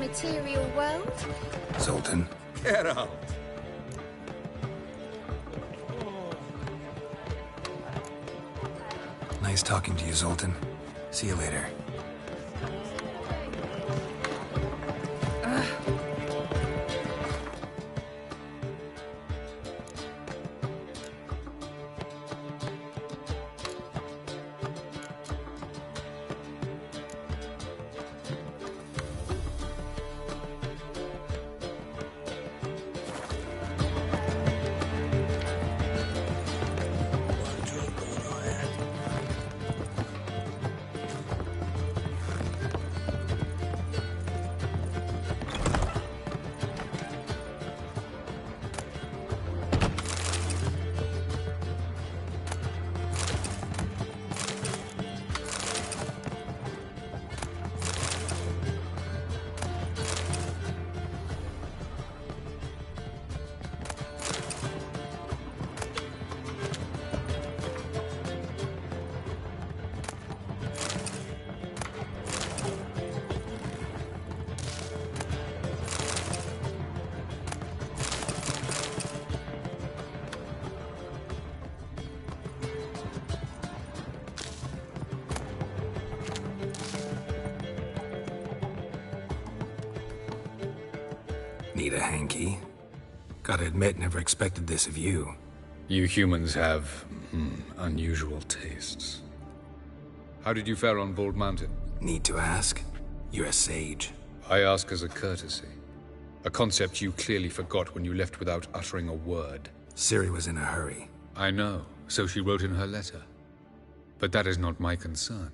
material world? Zoltan. Get out! Nice talking to you, Zoltan. See you later. Need a hanky? Gotta admit, never expected this of you. You humans have, unusual tastes. How did you fare on Bald Mountain? Need to ask? You're a sage. I ask as a courtesy. A concept you clearly forgot when you left without uttering a word. Ciri was in a hurry. I know, so she wrote in her letter. But that is not my concern.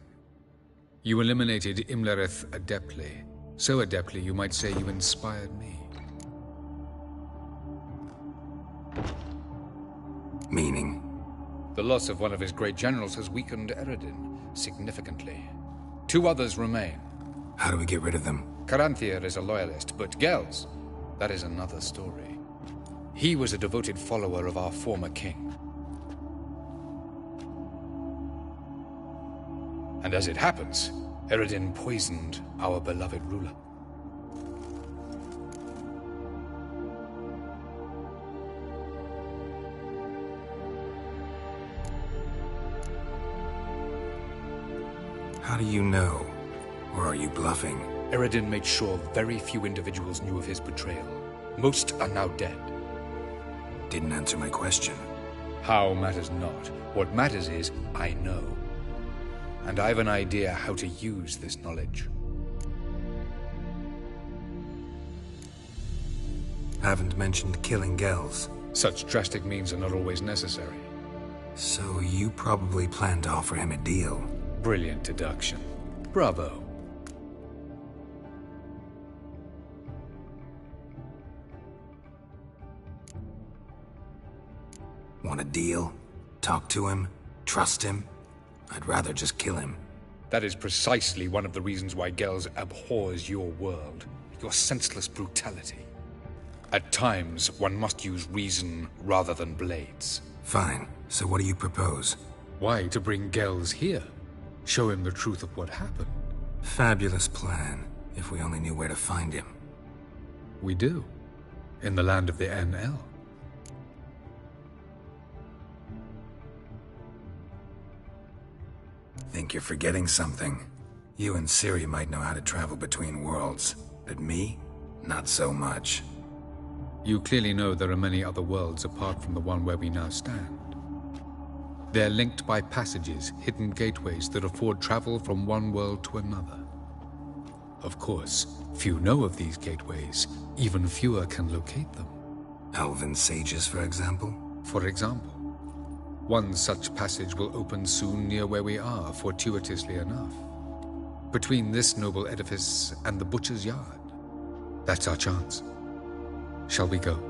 You eliminated Imlerith adeptly. So adeptly you might say you inspired me. Meaning? The loss of one of his great generals has weakened Eredin significantly. 2 others remain. How do we get rid of them? Caranthir is a loyalist, but Gels, that is another story. He was a devoted follower of our former king. And as it happens, Eredin poisoned our beloved ruler. How do you know? Or are you bluffing? Eredin made sure very few individuals knew of his betrayal. Most are now dead. Didn't answer my question. How matters not. What matters is, I know. And I've an idea how to use this knowledge. Haven't mentioned killing Gels. Such drastic means are not always necessary. So you probably plan to offer him a deal. Brilliant deduction. Bravo. Want a deal? Talk to him? Trust him? I'd rather just kill him. That is precisely one of the reasons why Gels abhors your world. Your senseless brutality. At times, one must use reason rather than blades. Fine. So what do you propose? Why, to bring Gels here? Show him the truth of what happened. Fabulous plan, if we only knew where to find him. We do. In the land of the NL. Think you're forgetting something. You and Ciri might know how to travel between worlds, but me? Not so much. You clearly know there are many other worlds apart from the one where we now stand. They're linked by passages, hidden gateways that afford travel from one world to another. Of course, few know of these gateways. Even fewer can locate them. Elven sages, for example? For example. One such passage will open soon near where we are, fortuitously enough. Between this noble edifice and the butcher's yard. That's our chance. Shall we go?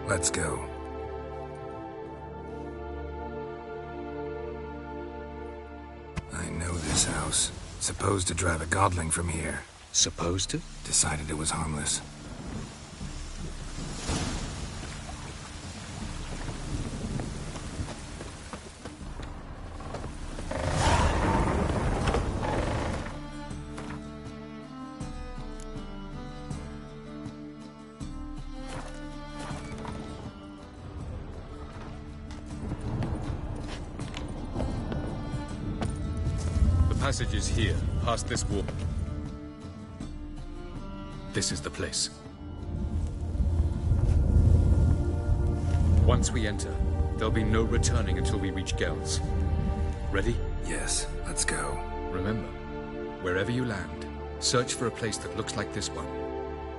Let's go. I know this house. Supposed to drive a godling from here. Supposed to? Decided it was harmless. passage is here, past this wall. This is the place. Once we enter, there'll be no returning until we reach Gels. Ready? Yes, let's go. Remember, wherever you land, search for a place that looks like this one.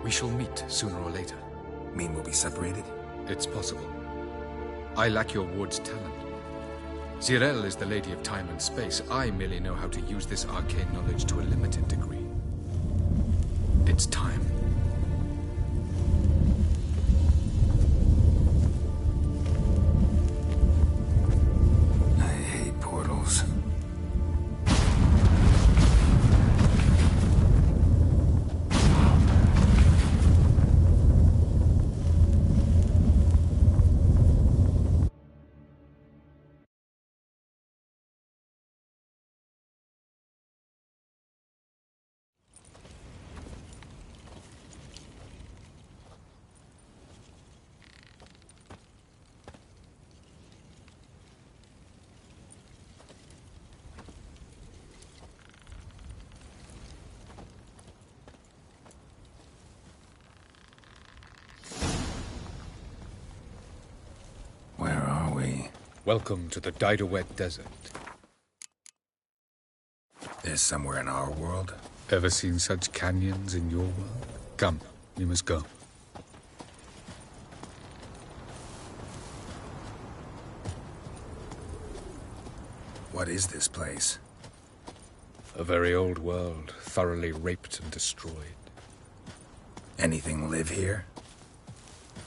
We shall meet sooner or later. Mean we'll be separated? It's possible. I lack your ward's talent. Zyrel is the Lady of Time and Space. I merely know how to use this arcane knowledge to a limited degree. It's time. I hate portals. Where are we? Welcome to the Didowet Desert. This somewhere in our world? Ever seen such canyons in your world? Come, we must go. What is this place? A very old world, thoroughly raped and destroyed. Anything live here?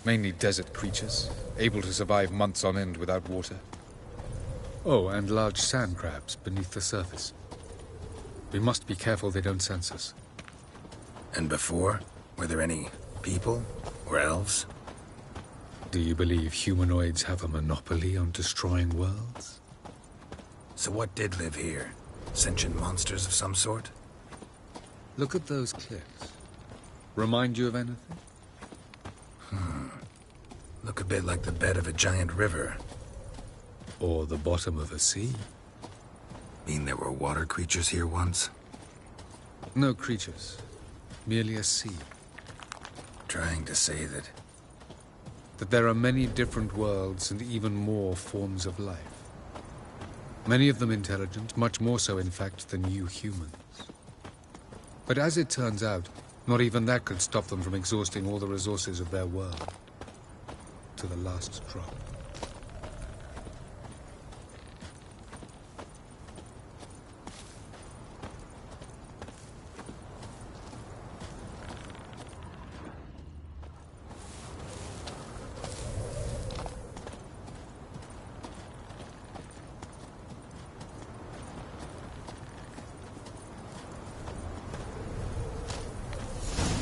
Mainly desert creatures, able to survive months on end without water. Oh, and large sand crabs beneath the surface. We must be careful they don't sense us. And before? Were there any people? Or elves? Do you believe humanoids have a monopoly on destroying worlds? So what did live here? Sentient monsters of some sort? Look at those cliffs. Remind you of anything? Look a bit like the bed of a giant river. Or the bottom of a sea? Mean there were water creatures here once? No creatures. Merely a sea. Trying to say that... That there are many different worlds and even more forms of life. Many of them intelligent, much more so in fact than you humans. But as it turns out, not even that could stop them from exhausting all the resources of their world. To the last drop.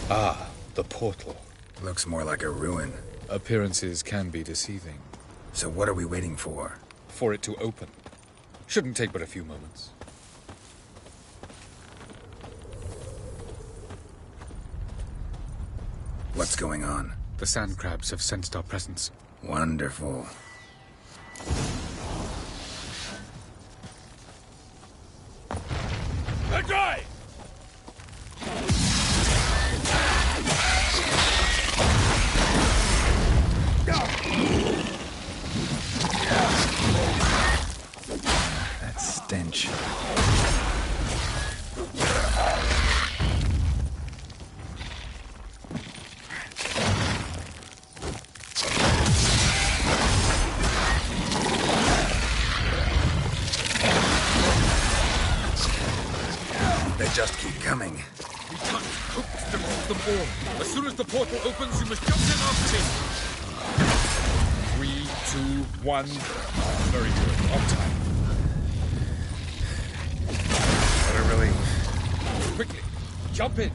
Ah, the portal. Looks more like a ruin. Appearances can be deceiving. So what are we waiting for? For it to open. Shouldn't take but a few moments. What's going on? The sand crabs have sensed our presence. Wonderful. They're dry! That stench. They just keep coming. We can't cope to defeat them all. As soon as the portal opens, you must jump in after it. 3, 2, 1. Very good. On time. What a relief. Quickly, jump in.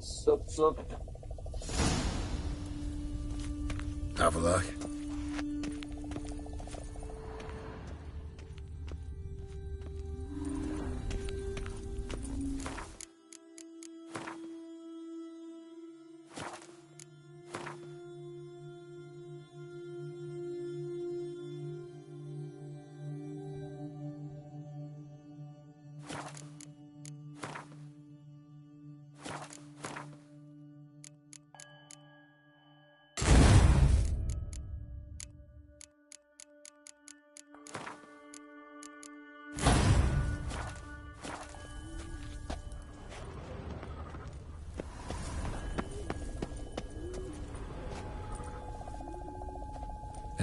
Sup. Avallac'h?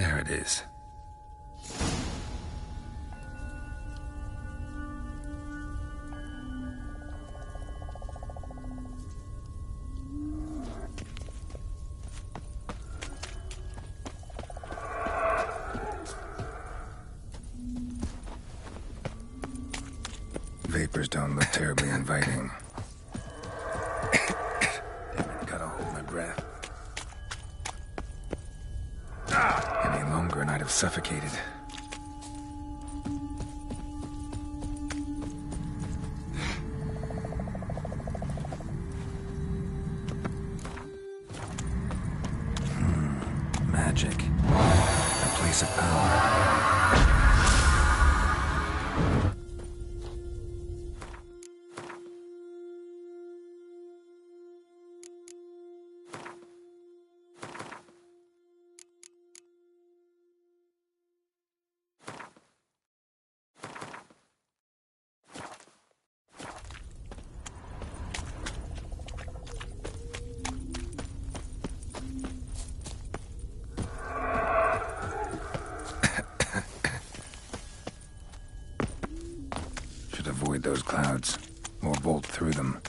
There it is. Vapors don't look terribly inviting. Damn it, gotta hold my breath. Any longer and I'd have suffocated. Magic. A place of power. Avoid those clouds, or bolt through them.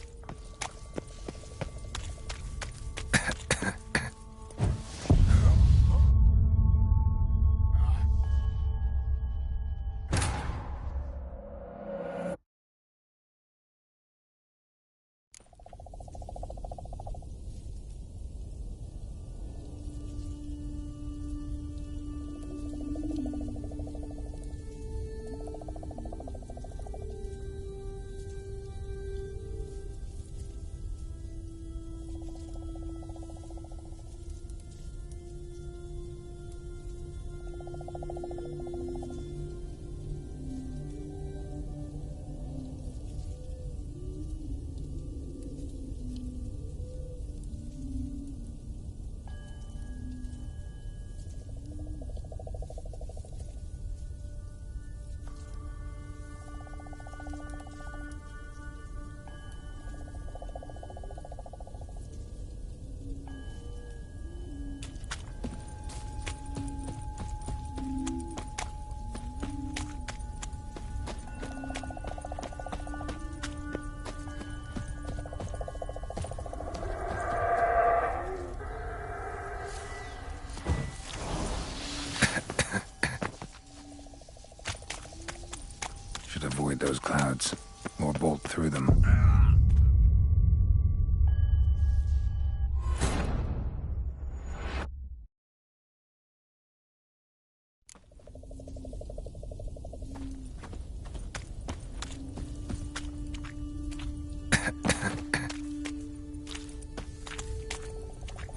Avoid those clouds, or bolt through them.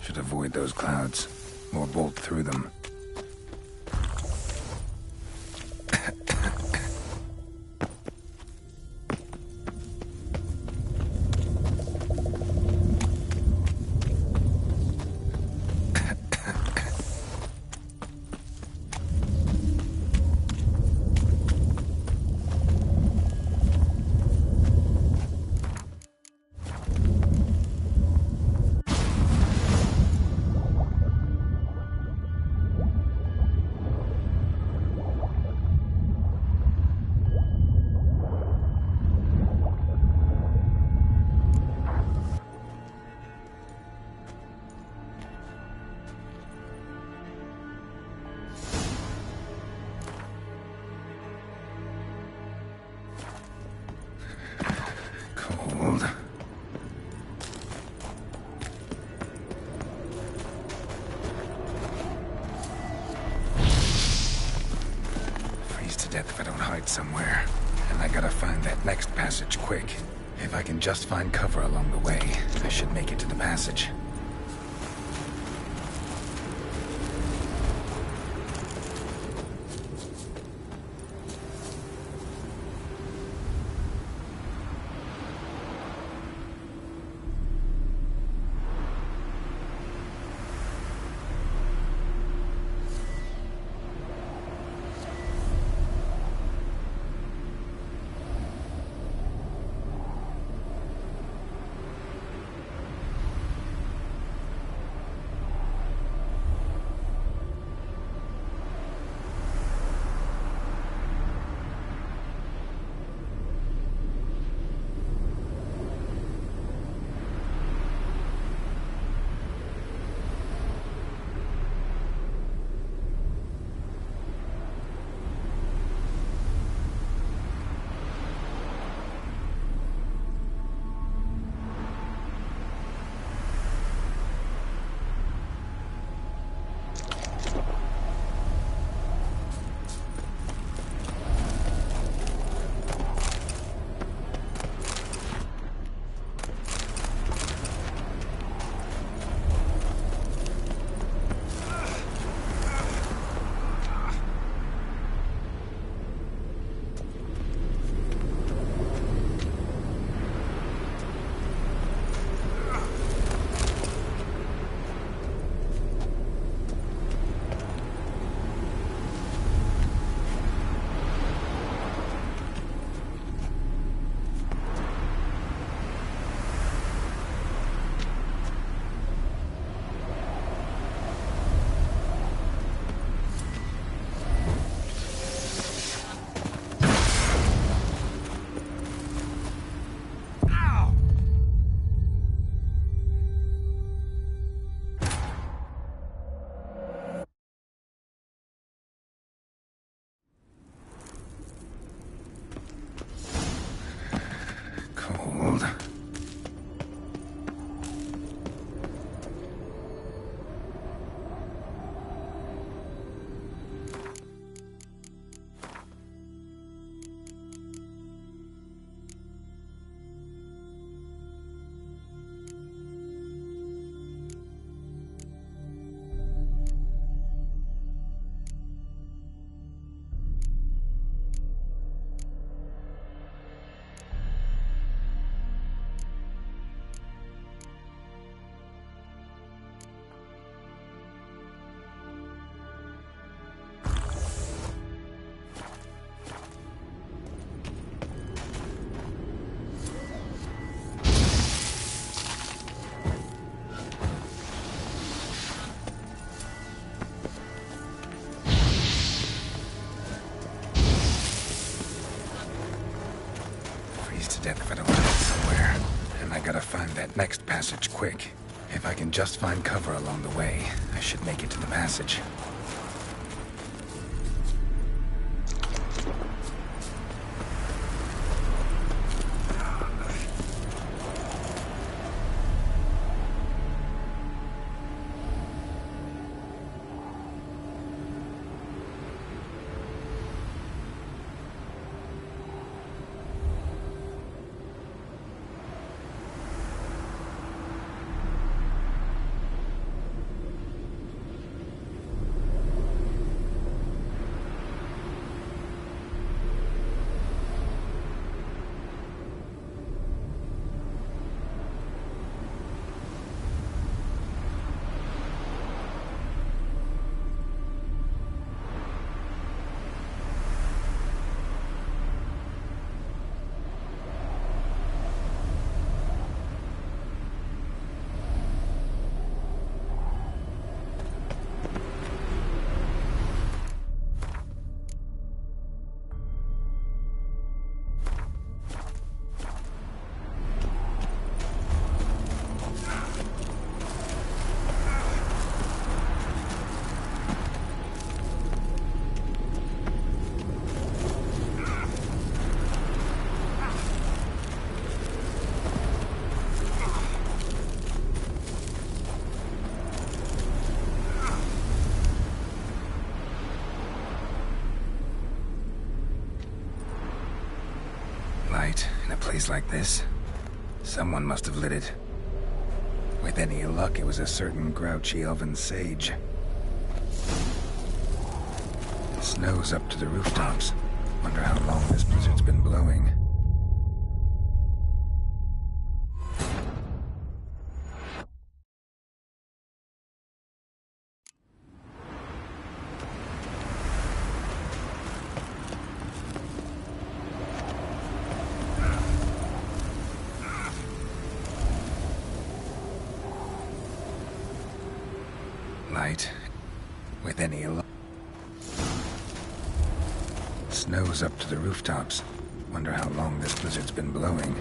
Should avoid those clouds, or bolt through them. Death if I don't hide somewhere. And I gotta find that next passage quick. If I can just find cover along the way, I should make it to the passage. that next passage quick. If I can just find cover along the way, I should make it to the passage. Light in a place like this? Someone must have lit it. With any luck, it was a certain grouchy elven sage. The snow's up to the rooftops. Wonder how long this blizzard's been blowing. Light. With any luck. Snow's up to the rooftops. Wonder how long this blizzard's been blowing.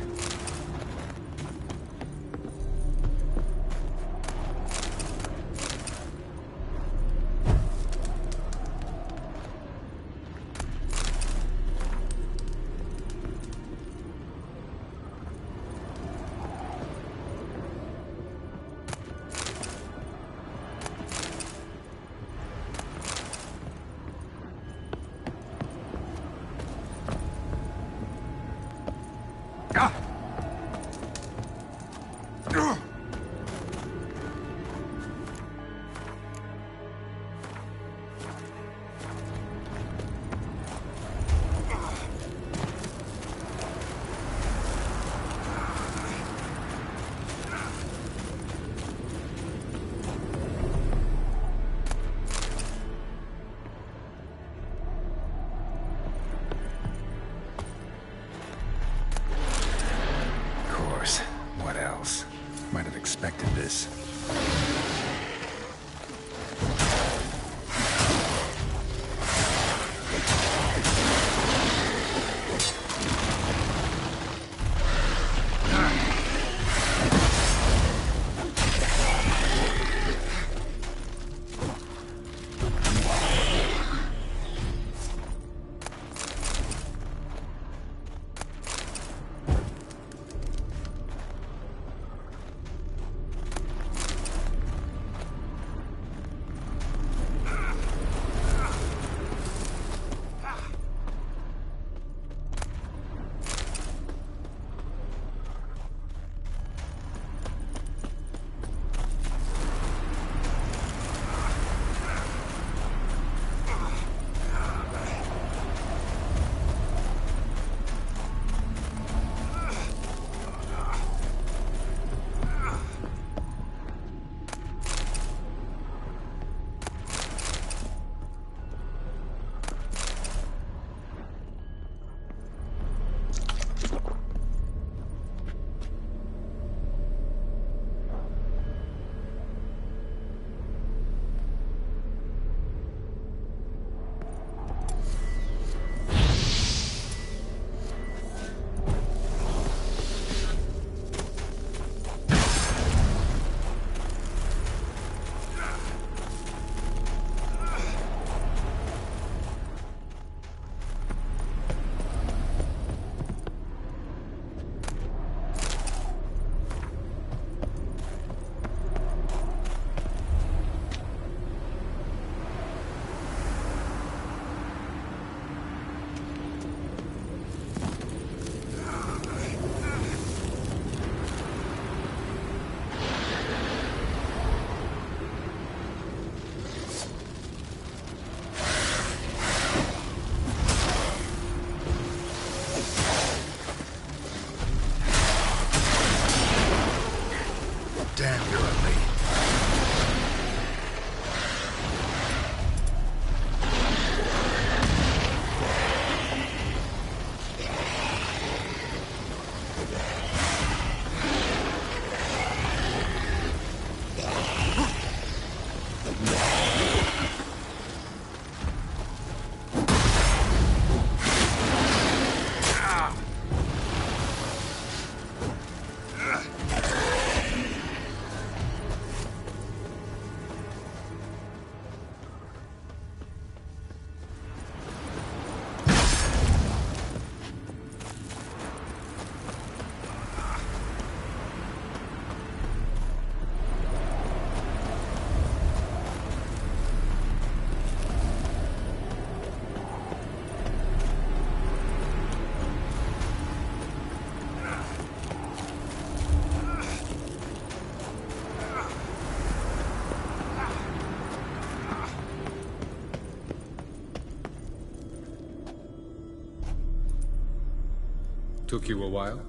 Took you a while?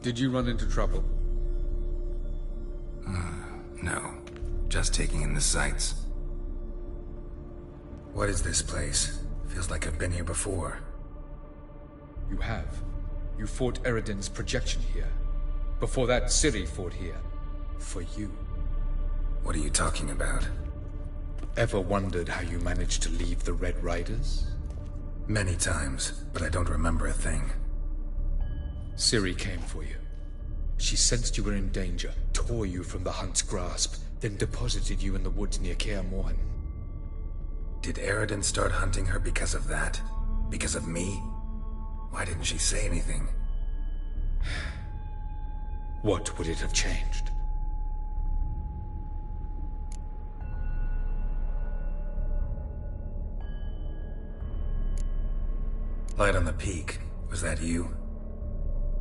Did you run into trouble? No. Just taking in the sights. What is this place? Feels like I've been here before. You have. You fought Eridan's projection here. Before that, Ciri fought here. For you. What are you talking about? Ever wondered how you managed to leave the Red Riders? Many times, but I don't remember a thing. Ciri came for you. She sensed you were in danger, tore you from the Hunt's grasp, then deposited you in the woods near Kaer Morhen. Did Eridan start hunting her because of that? Because of me? Why didn't she say anything? What would it have changed? Light on the peak. Was that you?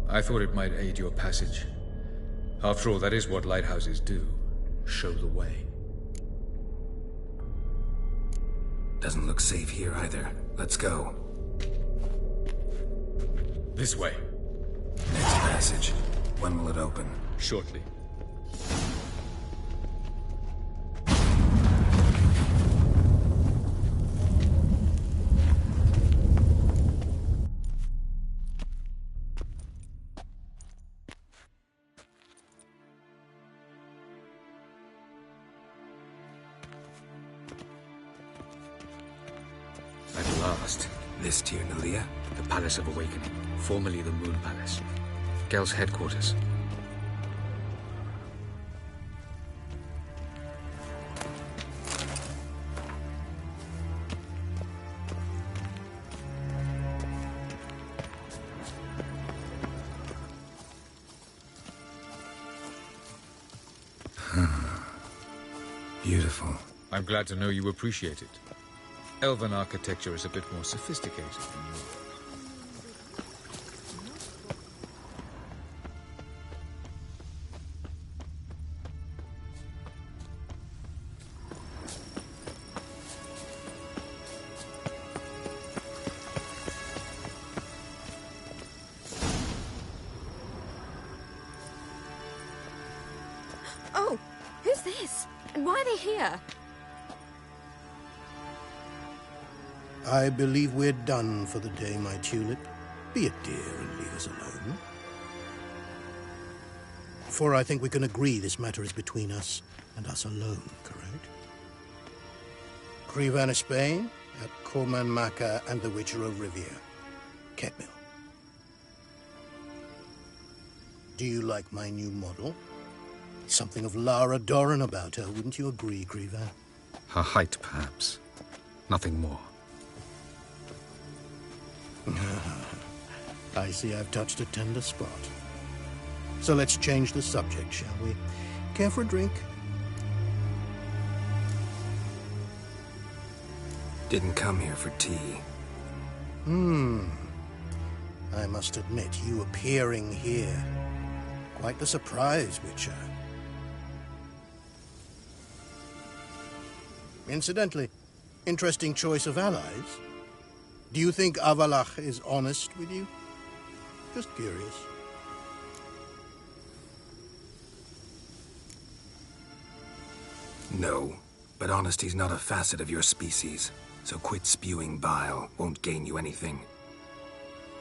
I thought it might aid your passage. After all, that is what lighthouses do. Show the way. Doesn't look safe here either. Let's go. This way. Next passage. When will it open? Shortly. At last. This Tyr Nalia? The Palace of Awakening, formerly the Moon Palace. Gel's headquarters. Beautiful. I'm glad to know you appreciate it. Elven architecture is a bit more sophisticated than yours. Oh, who's this? And why are they here? I believe we're done for the day, my tulip. Be a dear and leave us alone. For I think we can agree this matter is between us and us alone, correct? Crevan of Spain, at Corman Maca and the Witcher of Rivia. Ketmil. Do you like my new model? Something of Lara Doran about her, wouldn't you agree, Crevan? Her height, perhaps. Nothing more. I see I've touched a tender spot. So let's change the subject, shall we? Care for a drink? Didn't come here for tea. I must admit, you appearing here. Quite the surprise, Witcher. Incidentally, interesting choice of allies. Do you think Avallac'h is honest with you? Just curious. No, but honesty's not a facet of your species. So quit spewing bile. Won't gain you anything.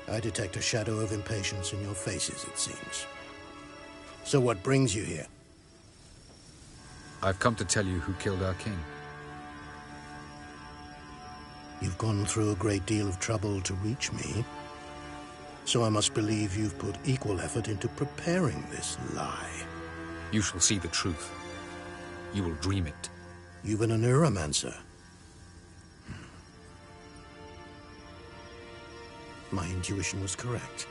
I detect a shadow of impatience in your faces, it seems. So what brings you here? I've come to tell you who killed our king. You've gone through a great deal of trouble to reach me. So I must believe you've put equal effort into preparing this lie. You shall see the truth. You will dream it. You've been a neuromancer. My intuition was correct.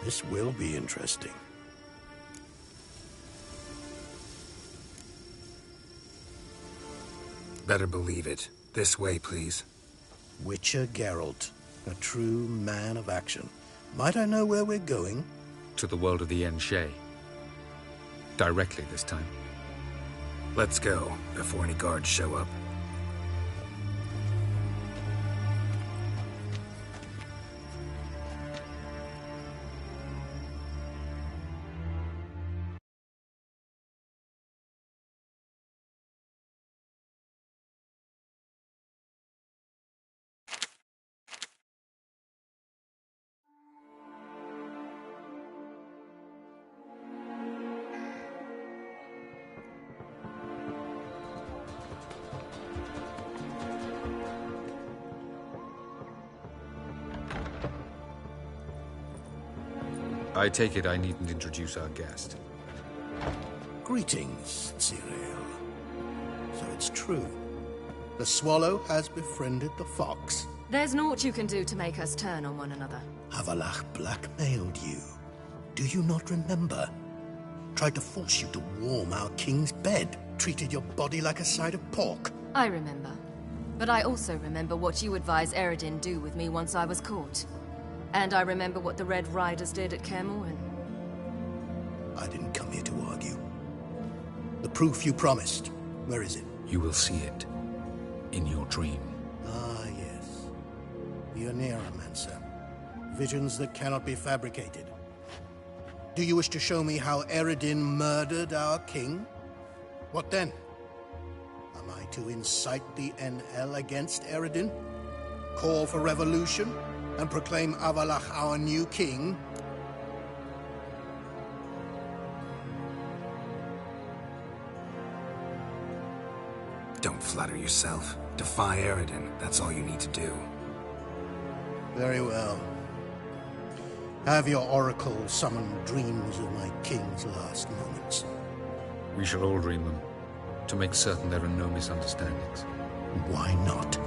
This will be interesting. Better believe it. This way, please. Witcher Geralt, a true man of action. Might I know where we're going? To the world of the Yen Shay. Directly this time. Let's go, before any guards show up. I take it I needn't introduce our guest. Greetings, Cyril. So it's true. The swallow has befriended the fox. There's naught you can do to make us turn on one another. Avallac'h blackmailed you. Do you not remember? Tried to force you to warm our king's bed. Treated your body like a side of pork. I remember. But I also remember what you advised Eredin do with me once I was caught. And I remember what the Red Riders did at Kaer Morhen. I didn't come here to argue. The proof you promised, where is it? You will see it. In your dream. Ah, yes. The Oneiromancer. Visions that cannot be fabricated. Do you wish to show me how Eredin murdered our king? What then? Am I to incite the NL against Eredin? Call for revolution? And proclaim Avallac'h our new king? Don't flatter yourself. Defy Eredin. That's all you need to do. Very well. Have your oracle summon dreams of my king's last moments. We shall all dream them, to make certain there are no misunderstandings. Why not?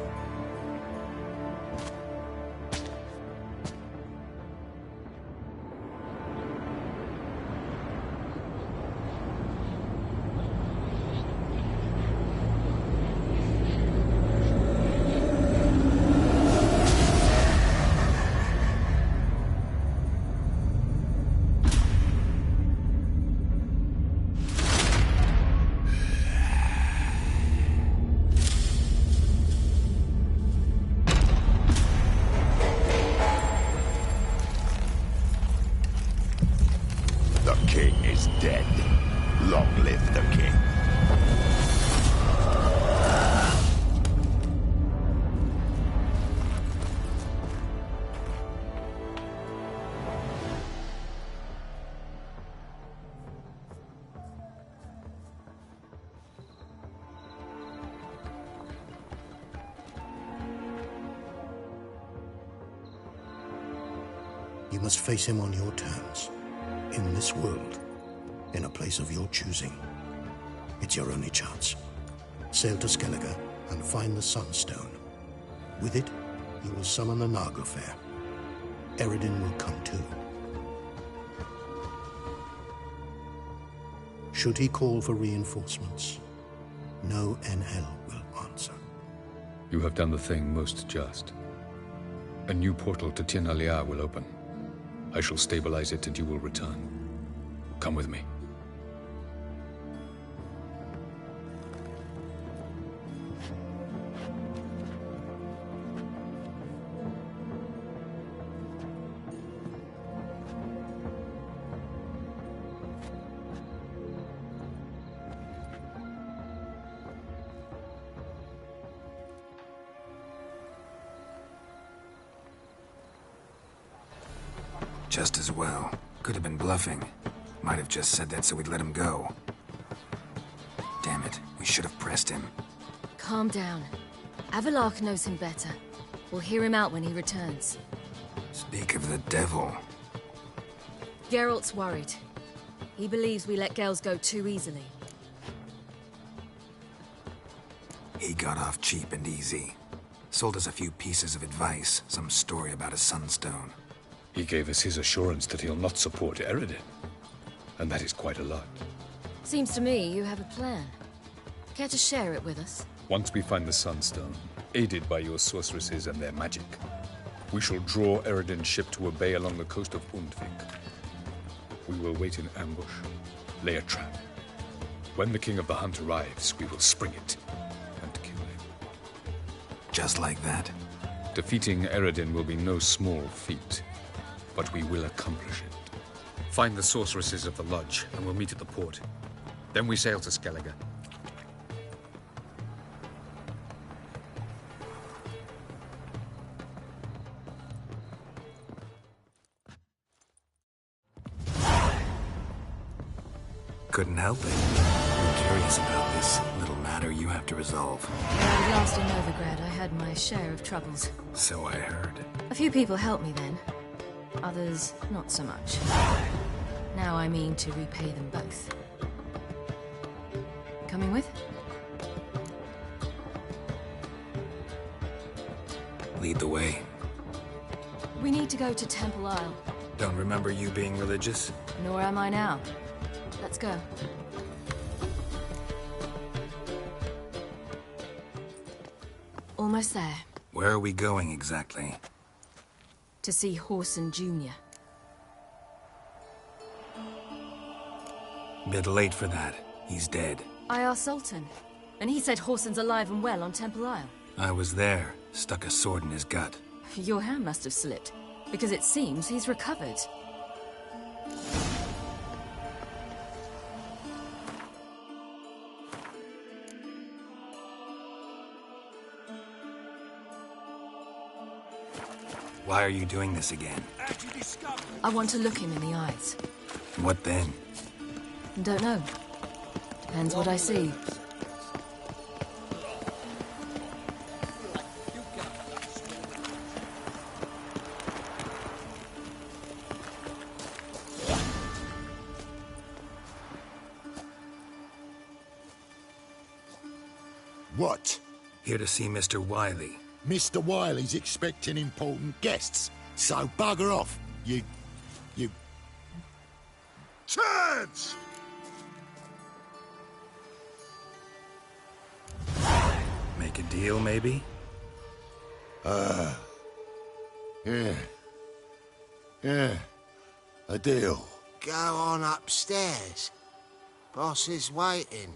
You must face him on your terms. In this world. In a place of your choosing. It's your only chance. Sail to Skellige and find the Sunstone. With it, you will summon the Naglfar. Eredin will come too. Should he call for reinforcements, no NL will answer. You have done the thing most just. A new portal to Tir Nalear will open. I shall stabilize it and you will return. Come with me. Just as well. Could have been bluffing. Might have just said that so we'd let him go. Damn it, we should have pressed him. Calm down. Avallac'h knows him better. We'll hear him out when he returns. Speak of the devil. Geralt's worried. He believes we let Gels go too easily. He got off cheap and easy. Sold us a few pieces of advice, some story about a sunstone. He gave us his assurance that he'll not support Eredin. And that is quite a lot. Seems to me you have a plan. Care to share it with us? Once we find the Sunstone, aided by your sorceresses and their magic, we shall draw Eredin's ship to a bay along the coast of Undvik. We will wait in ambush, lay a trap. When the King of the Hunt arrives, we will spring it and kill him. Just like that? Defeating Eredin will be no small feat, but we will accomplish it. Find the sorceresses of the Lodge, and we'll meet at the port. Then we sail to Skellige. Couldn't help it. I'm curious about this little matter you have to resolve. Last in Novigrad, I had my share of troubles. So I heard. A few people helped me then. Others, not so much. Now I mean to repay them both. Coming with? Lead the way. We need to go to Temple Isle. Don't remember you being religious? Nor am I now. Let's go. Almost there. Where are we going exactly? To see Whoreson Jr. Bit late for that. He's dead. I asked Sultan, and he said Whoreson's alive and well on Temple Isle. I was there. Stuck a sword in his gut. Your hand must have slipped, because it seems he's recovered. Why are you doing this again? I want to look him in the eyes. What then? Don't know. Depends what I see. What? Here to see Mr. Wiley. Mr. Wiley's expecting important guests, so bugger off, you... Turds! Make a deal, maybe? Yeah. A deal. Go on upstairs. Boss is waiting.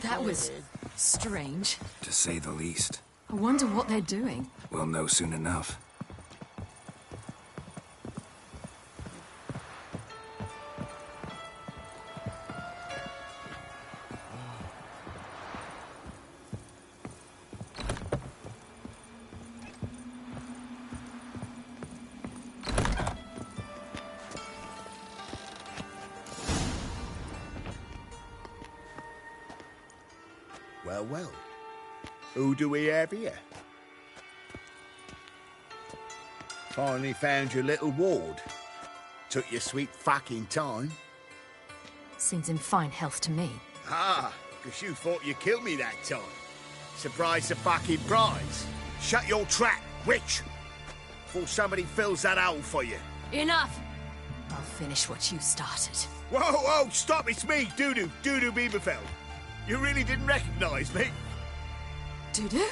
That was strange. To say the least. I wonder what they're doing. We'll know soon enough. Well. Who do we have here? Finally found your little ward. Took your sweet fucking time. Seems in fine health to me. Ah, because you thought you killed me that time. Surprise the fucking prize. Shut your trap, witch! Before somebody fills that hole for you. Enough! I'll finish what you started. Whoa, stop, it's me, Dudu Bieberfeld. You really didn't recognize me? Dudu?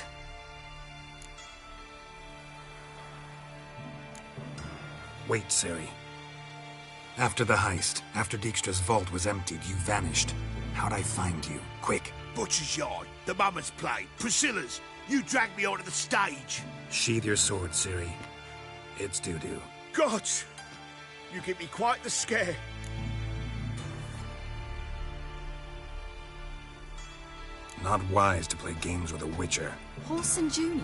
Wait, Ciri. After the heist, after Dijkstra's vault was emptied, you vanished. How'd I find you? Quick. Butcher's Yard, the Mama's Play, Priscilla's. You dragged me onto the stage. Sheathe your sword, Ciri. It's Dudu. God! You give me quite the scare. Not wise to play games with a witcher. Whoreson Jr.?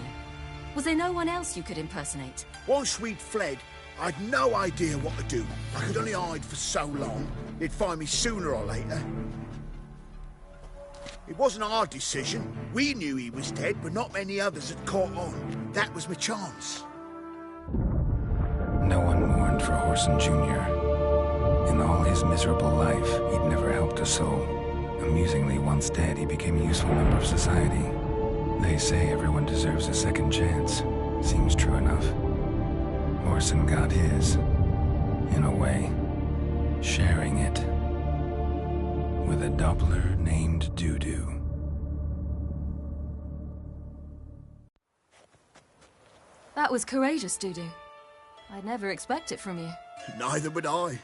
Was there no one else you could impersonate? Once we'd fled, I'd no idea what to do. I could only hide for so long. They'd find me sooner or later. It wasn't our decision. We knew he was dead, but not many others had caught on. That was my chance. No one mourned for Whoreson Jr. In all his miserable life, he'd never helped a soul. Amusingly, once dead, he became a useful member of society. They say everyone deserves a second chance. Seems true enough. Whoreson got his, in a way, sharing it with a Doppler named Dudu. That was courageous, Dudu. I'd never expect it from you. Neither would I.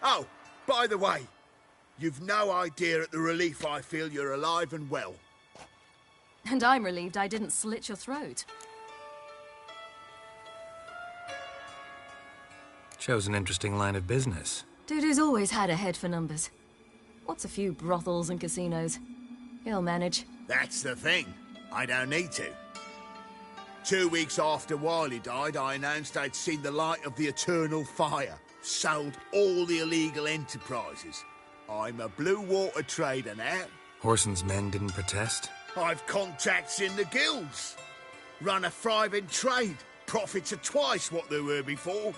Oh, by the way, you've no idea at the relief I feel you're alive and well. And I'm relieved I didn't slit your throat. Shows an interesting line of business. Dudu's always had a head for numbers. What's a few brothels and casinos? He'll manage. That's the thing. I don't need to. 2 weeks after Wiley died, I announced I'd seen the light of the eternal fire. Sold all the illegal enterprises. I'm a blue water trader now. Whoreson's men didn't protest? I've contacts in the guilds. Run a thriving trade. profits are twice what they were before.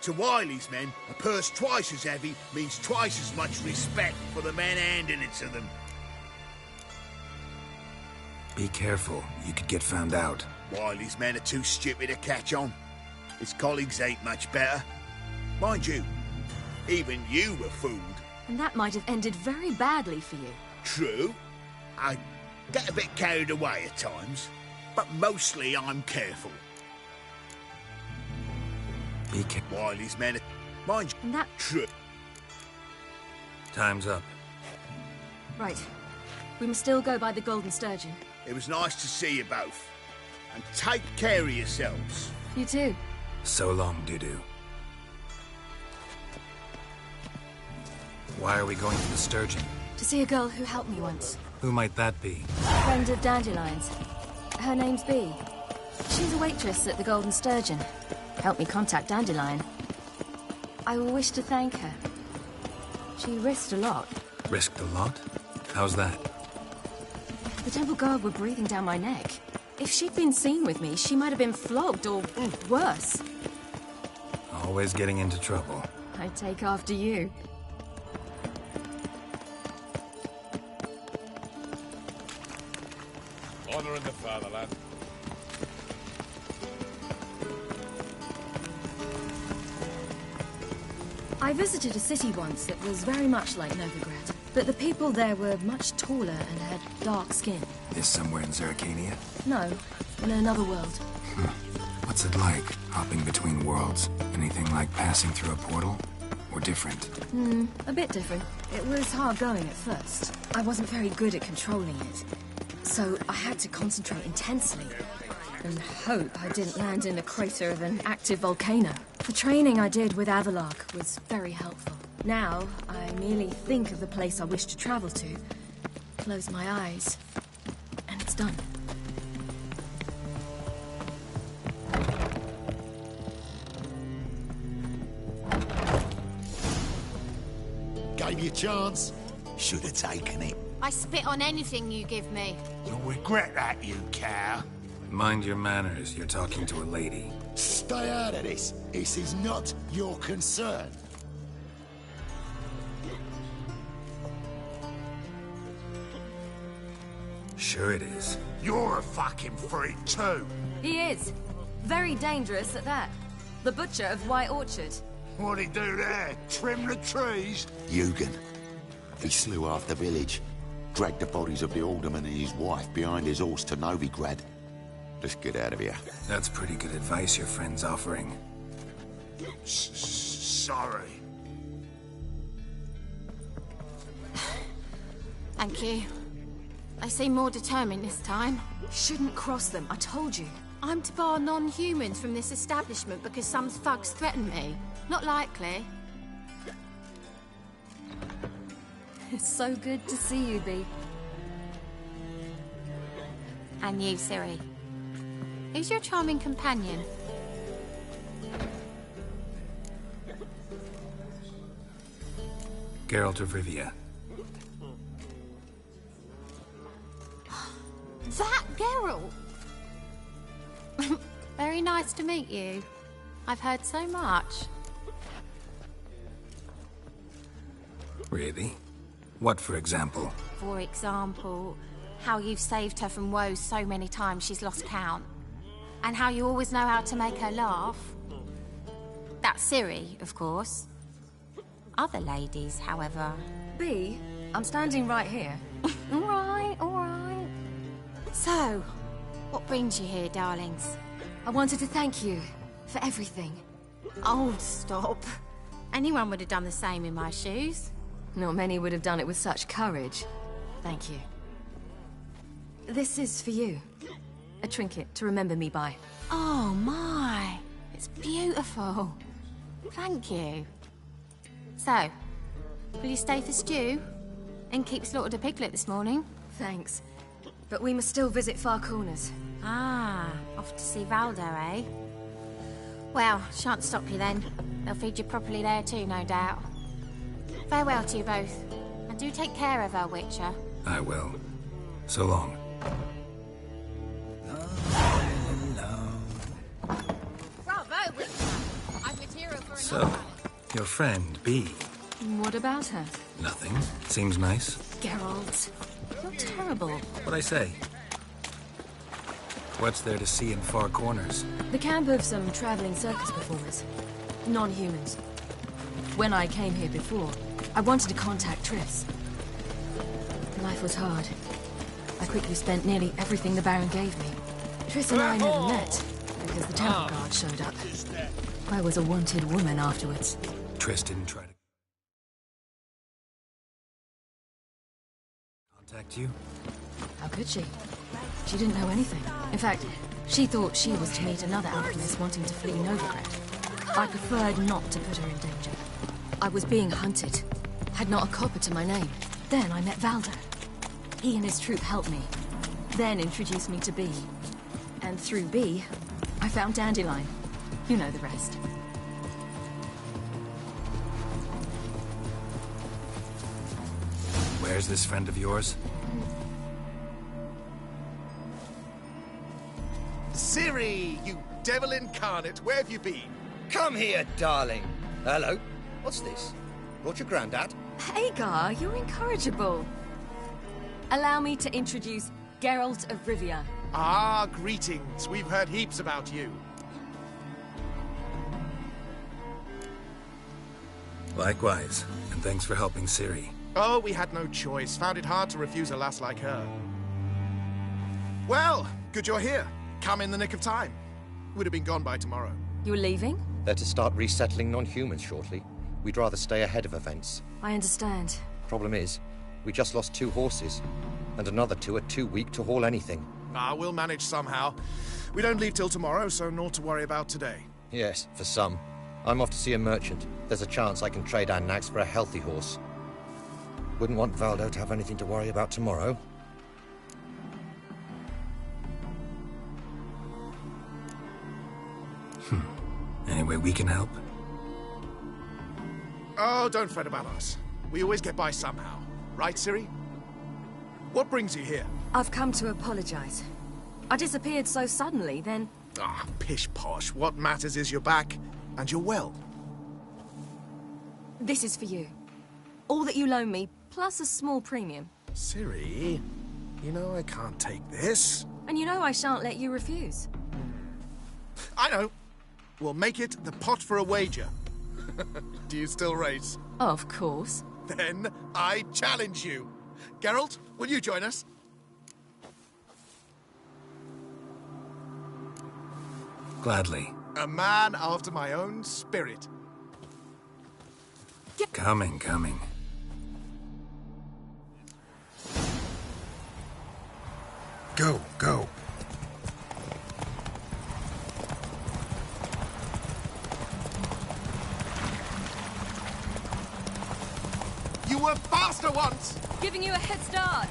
To Wiley's men, a purse twice as heavy means twice as much respect for the men handing it to them. Be careful. You could get found out. Wiley's men are too stupid to catch on. His colleagues ain't much better. Mind you, even you were fooled. And that might have ended very badly for you. True. I get a bit carried away at times, but mostly I'm careful. Be careful. Wiley's men are... Mind you, And that... true. Time's up. Right. We must still go by the Golden Sturgeon. It was nice to see you both. And take care of yourselves. You too. So long, Dudu. Why are we going to the Sturgeon? To see a girl who helped me once. Who might that be? A friend of Dandelion's. Her name's Bee. She's a waitress at the Golden Sturgeon. Helped me contact Dandelion. I wish to thank her. She risked a lot. Risked a lot? How's that? The Temple Guard were breathing down my neck. If she'd been seen with me, she might have been flogged or worse. Always getting into trouble. I take after you. Honor in the fatherland. I visited a city once that was very much like Novigrad, but the people there were much taller and had dark skin. This somewhere in Zerrikania? No, in another world. What's it like, hopping between worlds? Anything like passing through a portal? Or different? A bit different. It was hard going at first. I wasn't very good at controlling it. So I had to concentrate intensely and hope I didn't land in the crater of an active volcano. The training I did with Avalark was very helpful. Now, I merely think of the place I wish to travel to, close my eyes, and it's done. Gave you a chance. Should have taken it. I spit on anything you give me. You'll regret that, you cow. Mind your manners, you're talking to a lady. Stay out of this. This is not your concern. Sure it is. You're a fucking freak, too. He is. Very dangerous at that. The butcher of White Orchard. What'd he do there? Trim the trees? Eugen. He slew half the village. Dragged the bodies of the alderman and his wife behind his horse to Novigrad. Let's get out of here. That's pretty good advice your friend's offering. Sorry. Thank you. They seem more determined this time. Shouldn't cross them, I told you. I'm to bar non-humans from this establishment because some thugs threaten me. Not likely. It's so good to see you, Bee. And you, Ciri. Who's your charming companion? Geralt of Rivia. That Geralt! Very nice to meet you. I've heard so much. Really? What, for example? For example, how you've saved her from woes so many times she's lost count. And how you always know how to make her laugh. That's Ciri, of course. Other ladies, however... Bee, I'm standing right here. All right. So, what brings you here, darlings? I wanted to thank you for everything. Oh, stop. Anyone would have done the same in my shoes. Not many would have done it with such courage. Thank you. This is for you. A trinket to remember me by. Oh, my. It's beautiful. Thank you. So, will you stay for stew? And keep slaughtered a piglet this morning? Thanks. But we must still visit Far Corners. Ah, off to see Valdo, eh? Well, shan't stop you then. They'll feed you properly there too, no doubt. Farewell to you both. And do take care of her, Witcher. I will. So long. So, your friend, Bee. What about her? Nothing. Seems nice. Geralt, you're terrible. What'd I say? What's there to see in far corners? The camp of some traveling circus performers. Non-humans. When I came here before, I wanted to contact Triss. Life was hard. I quickly spent nearly everything the Baron gave me. Triss and I never met, because the temple guard showed up. I was a wanted woman afterwards. Triss didn't try to contact you? How could she? She didn't know anything. In fact, she thought she was to meet another alchemist wanting to flee Novigrad. I preferred not to put her in danger. I was being hunted. Had not a copper to my name. Then I met Valdo. He and his troop helped me. Then introduced me to Bee. And through Bee, I found Dandelion. You know the rest. Where's this friend of yours? Ciri, you devil incarnate, where have you been? Come here, darling. Hello. What's this? Brought your granddad? Hagar, you're incorrigible. Allow me to introduce Geralt of Rivia. Ah, greetings. We've heard heaps about you. Likewise, and thanks for helping Ciri. Oh, we had no choice. Found it hard to refuse a lass like her. Well, good you're here. Come in the nick of time. Would have been gone by tomorrow. You're leaving? They're to start resettling non-humans shortly. We'd rather stay ahead of events. I understand. Problem is, we just lost 2 horses, and another 2 are too weak to haul anything. Ah, we'll manage somehow. We don't leave till tomorrow, so naught to worry about today. Yes, for some. I'm off to see a merchant. There's a chance I can trade our nags for a healthy horse. Wouldn't want Valdo to have anything to worry about tomorrow. Any way we can help? Oh, don't fret about us. We always get by somehow. Right, Ciri? What brings you here? I've come to apologize. I disappeared so suddenly, then... Ah, pish-posh. What matters is you're back, and you're well. This is for you. All that you loan me, plus a small premium. Ciri, you know I can't take this. And you know I shan't let you refuse. I know. We'll make it the pot for a wager. Do you still race? Of course. Then I challenge you. Geralt, will you join us? Gladly. A man after my own spirit. Coming. Go. You were faster once! Giving you a head start.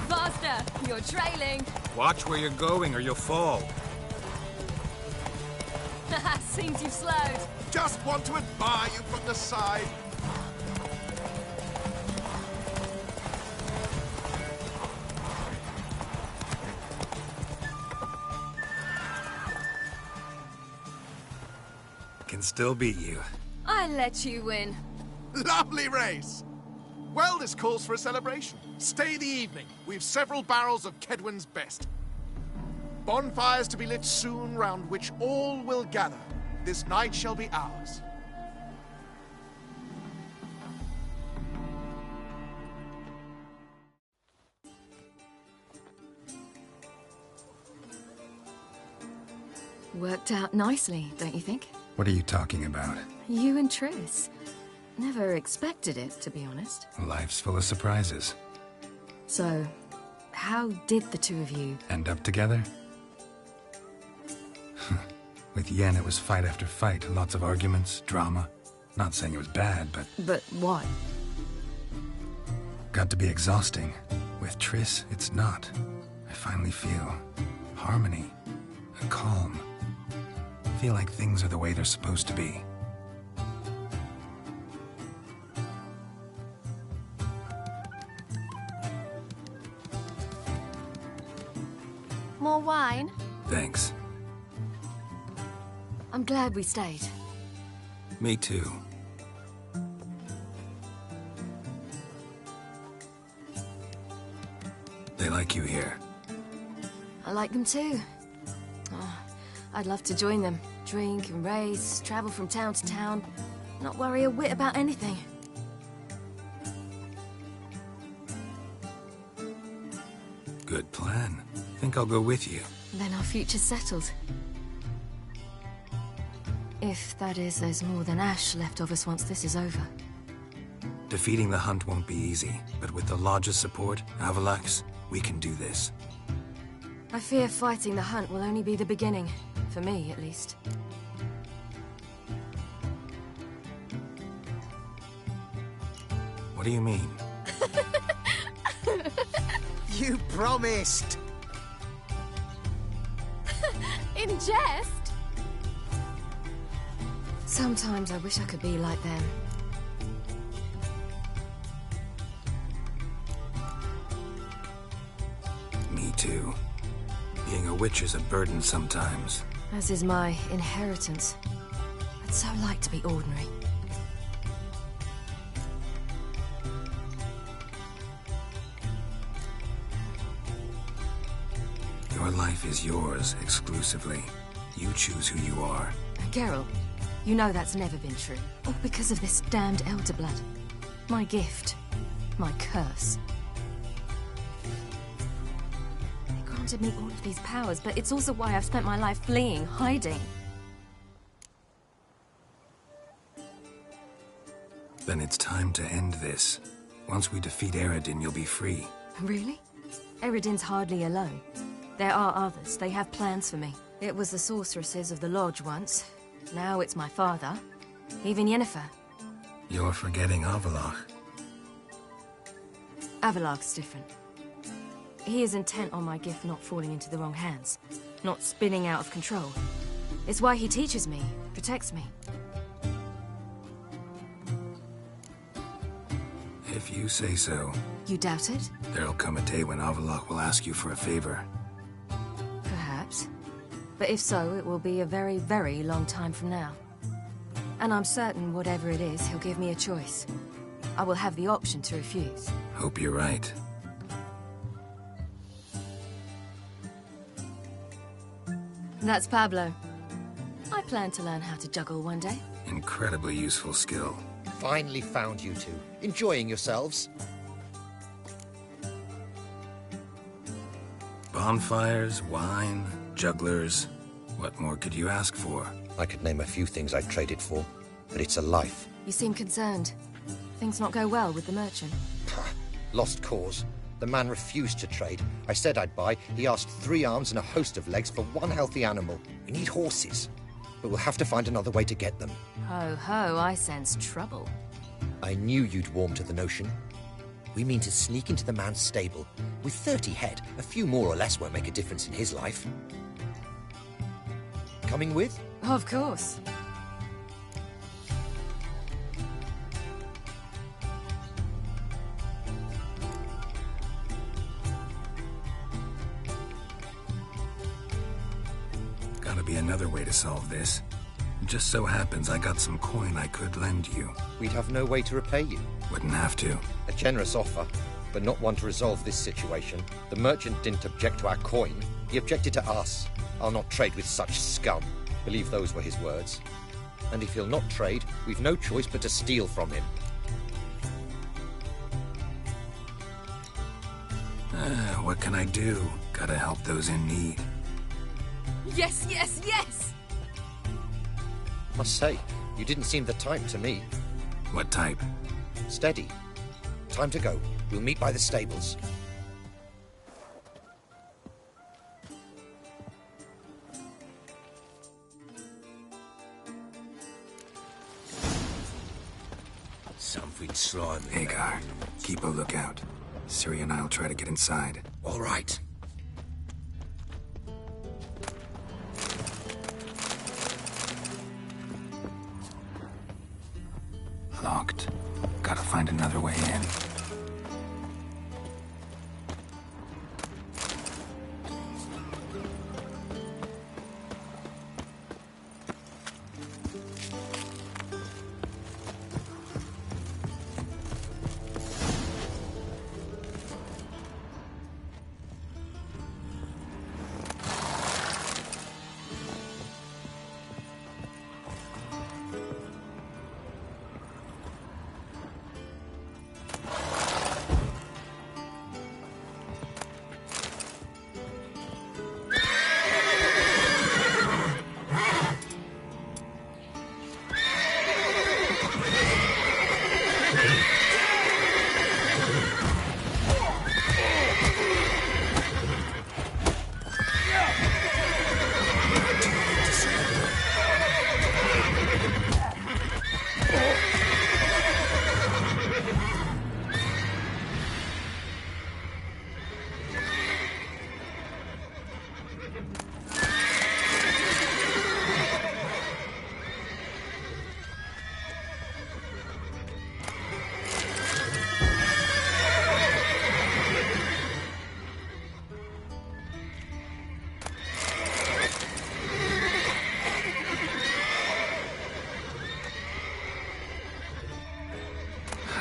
Faster! You're trailing. Watch where you're going or you'll fall. Seems you've slowed. Just want to admire you from the side. Can still beat you. I let you win. Lovely race! Well, this calls for a celebration. Stay the evening. We've several barrels of Kedwen's best. Bonfires to be lit soon, round which all will gather. This night shall be ours. Worked out nicely, don't you think? What are you talking about? You and Triss. Never expected it, to be honest. Life's full of surprises. So, how did the two of you... End up together? With Yen, it was fight after fight. Lots of arguments, drama. Not saying it was bad, but... But what? Got to be exhausting. With Triss, it's not. I finally feel harmony and calm. Feel like things are the way they're supposed to be. wine? Thanks. I'm glad we stayed. Me too. They like you here. I like them too. Oh, I'd love to join them. Drink and race, travel from town to town. Not worry a whit about anything. Good plan. Think I'll go with you. Then our future's settled. If, that is, there's more than ash left of us once this is over. Defeating the Hunt won't be easy, but with the Lodge's support, Avalax, we can do this. I fear fighting the Hunt will only be the beginning. For me, at least. What do you mean? You promised! In jest? Sometimes I wish I could be like them. Me too. Being a witch is a burden sometimes. As is my inheritance. I'd so like to be ordinary. Your life is yours, exclusively. You choose who you are. Geralt, you know that's never been true. All because of this damned Elder Blood. My gift. My curse. They granted me all of these powers, but it's also why I've spent my life fleeing, hiding. Then it's time to end this. Once we defeat Eredin, you'll be free. Really? Eredin's hardly alone. There are others. They have plans for me. It was the sorceresses of the Lodge once. Now it's my father. Even Yennefer. You're forgetting Avallac'h. Avallac'h's different. He is intent on my gift not falling into the wrong hands. Not spinning out of control. It's why he teaches me, protects me. If you say so. You doubt it? There'll come a day when Avallac'h will ask you for a favor. Perhaps. But if so, it will be a very, very long time from now. And I'm certain whatever it is, he'll give me a choice. I will have the option to refuse. Hope you're right. That's Pablo. I plan to learn how to juggle one day. Incredibly useful skill. Finally found you two. Enjoying yourselves? Bonfires, wine, jugglers. What more could you ask for? I could name a few things I'd trade it for, but it's a life. You seem concerned. Things not go well with the merchant. Lost cause. The man refused to trade. I said I'd buy. He asked 3 arms and a host of legs for 1 healthy animal. We need horses, but we'll have to find another way to get them. Ho ho, I sense trouble. I knew you'd warm to the notion. We mean to sneak into the man's stable. With 30 head, a few more or less won't make a difference in his life. Coming with? Of course. Gotta be another way to solve this. It just so happens I got some coin I could lend you. We'd have no way to repay you. Wouldn't have to. A generous offer, but not one to resolve this situation. The merchant didn't object to our coin. He objected to us. I'll not trade with such scum. Believe those were his words. And if he'll not trade, we've no choice but to steal from him. What can I do? Gotta help those in need. Yes, yes, yes! Must say, you didn't seem the type to me. What type? Steady. Time to go. We'll meet by the stables. Something slimy. Hagar, keep a lookout. Ciri and I'll try to get inside. All right. Locked. Gotta find another way in.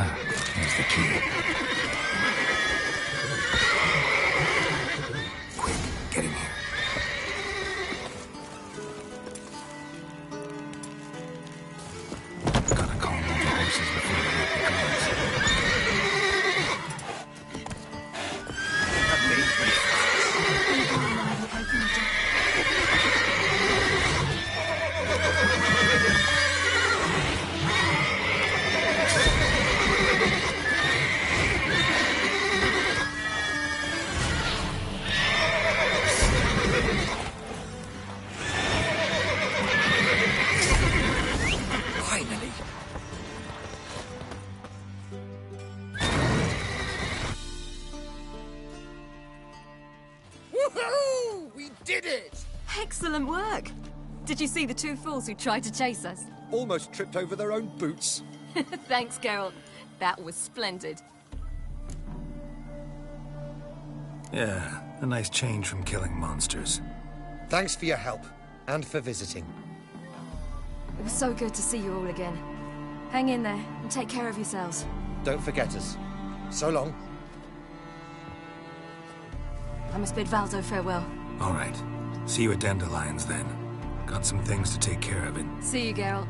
Here's the key. Quick, get in here. Gotta calm all the horses before they make the calls. Excellent work! Did you see the two fools who tried to chase us? Almost tripped over their own boots. Thanks, Geralt. That was splendid. Yeah, a nice change from killing monsters. Thanks for your help, and for visiting. It was so good to see you all again. Hang in there, and take care of yourselves. Don't forget us. So long. I must bid Valdo farewell. All right. See you at Dandelions, then. Got some things to take care of it. See you, Geralt.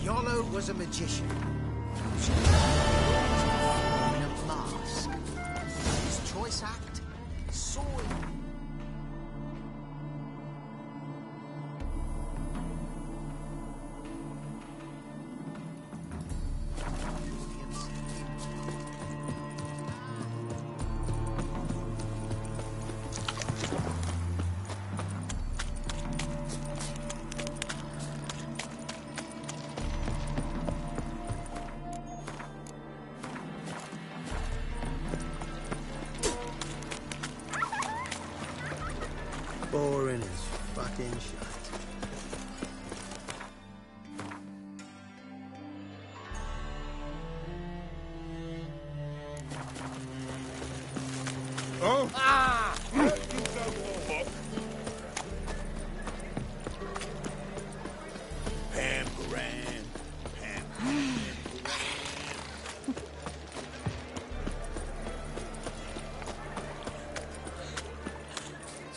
Yolo was a magician. In a mask. His choice act, soil. Boring as fucking shit. Oh! Ah! Pam-param, pam.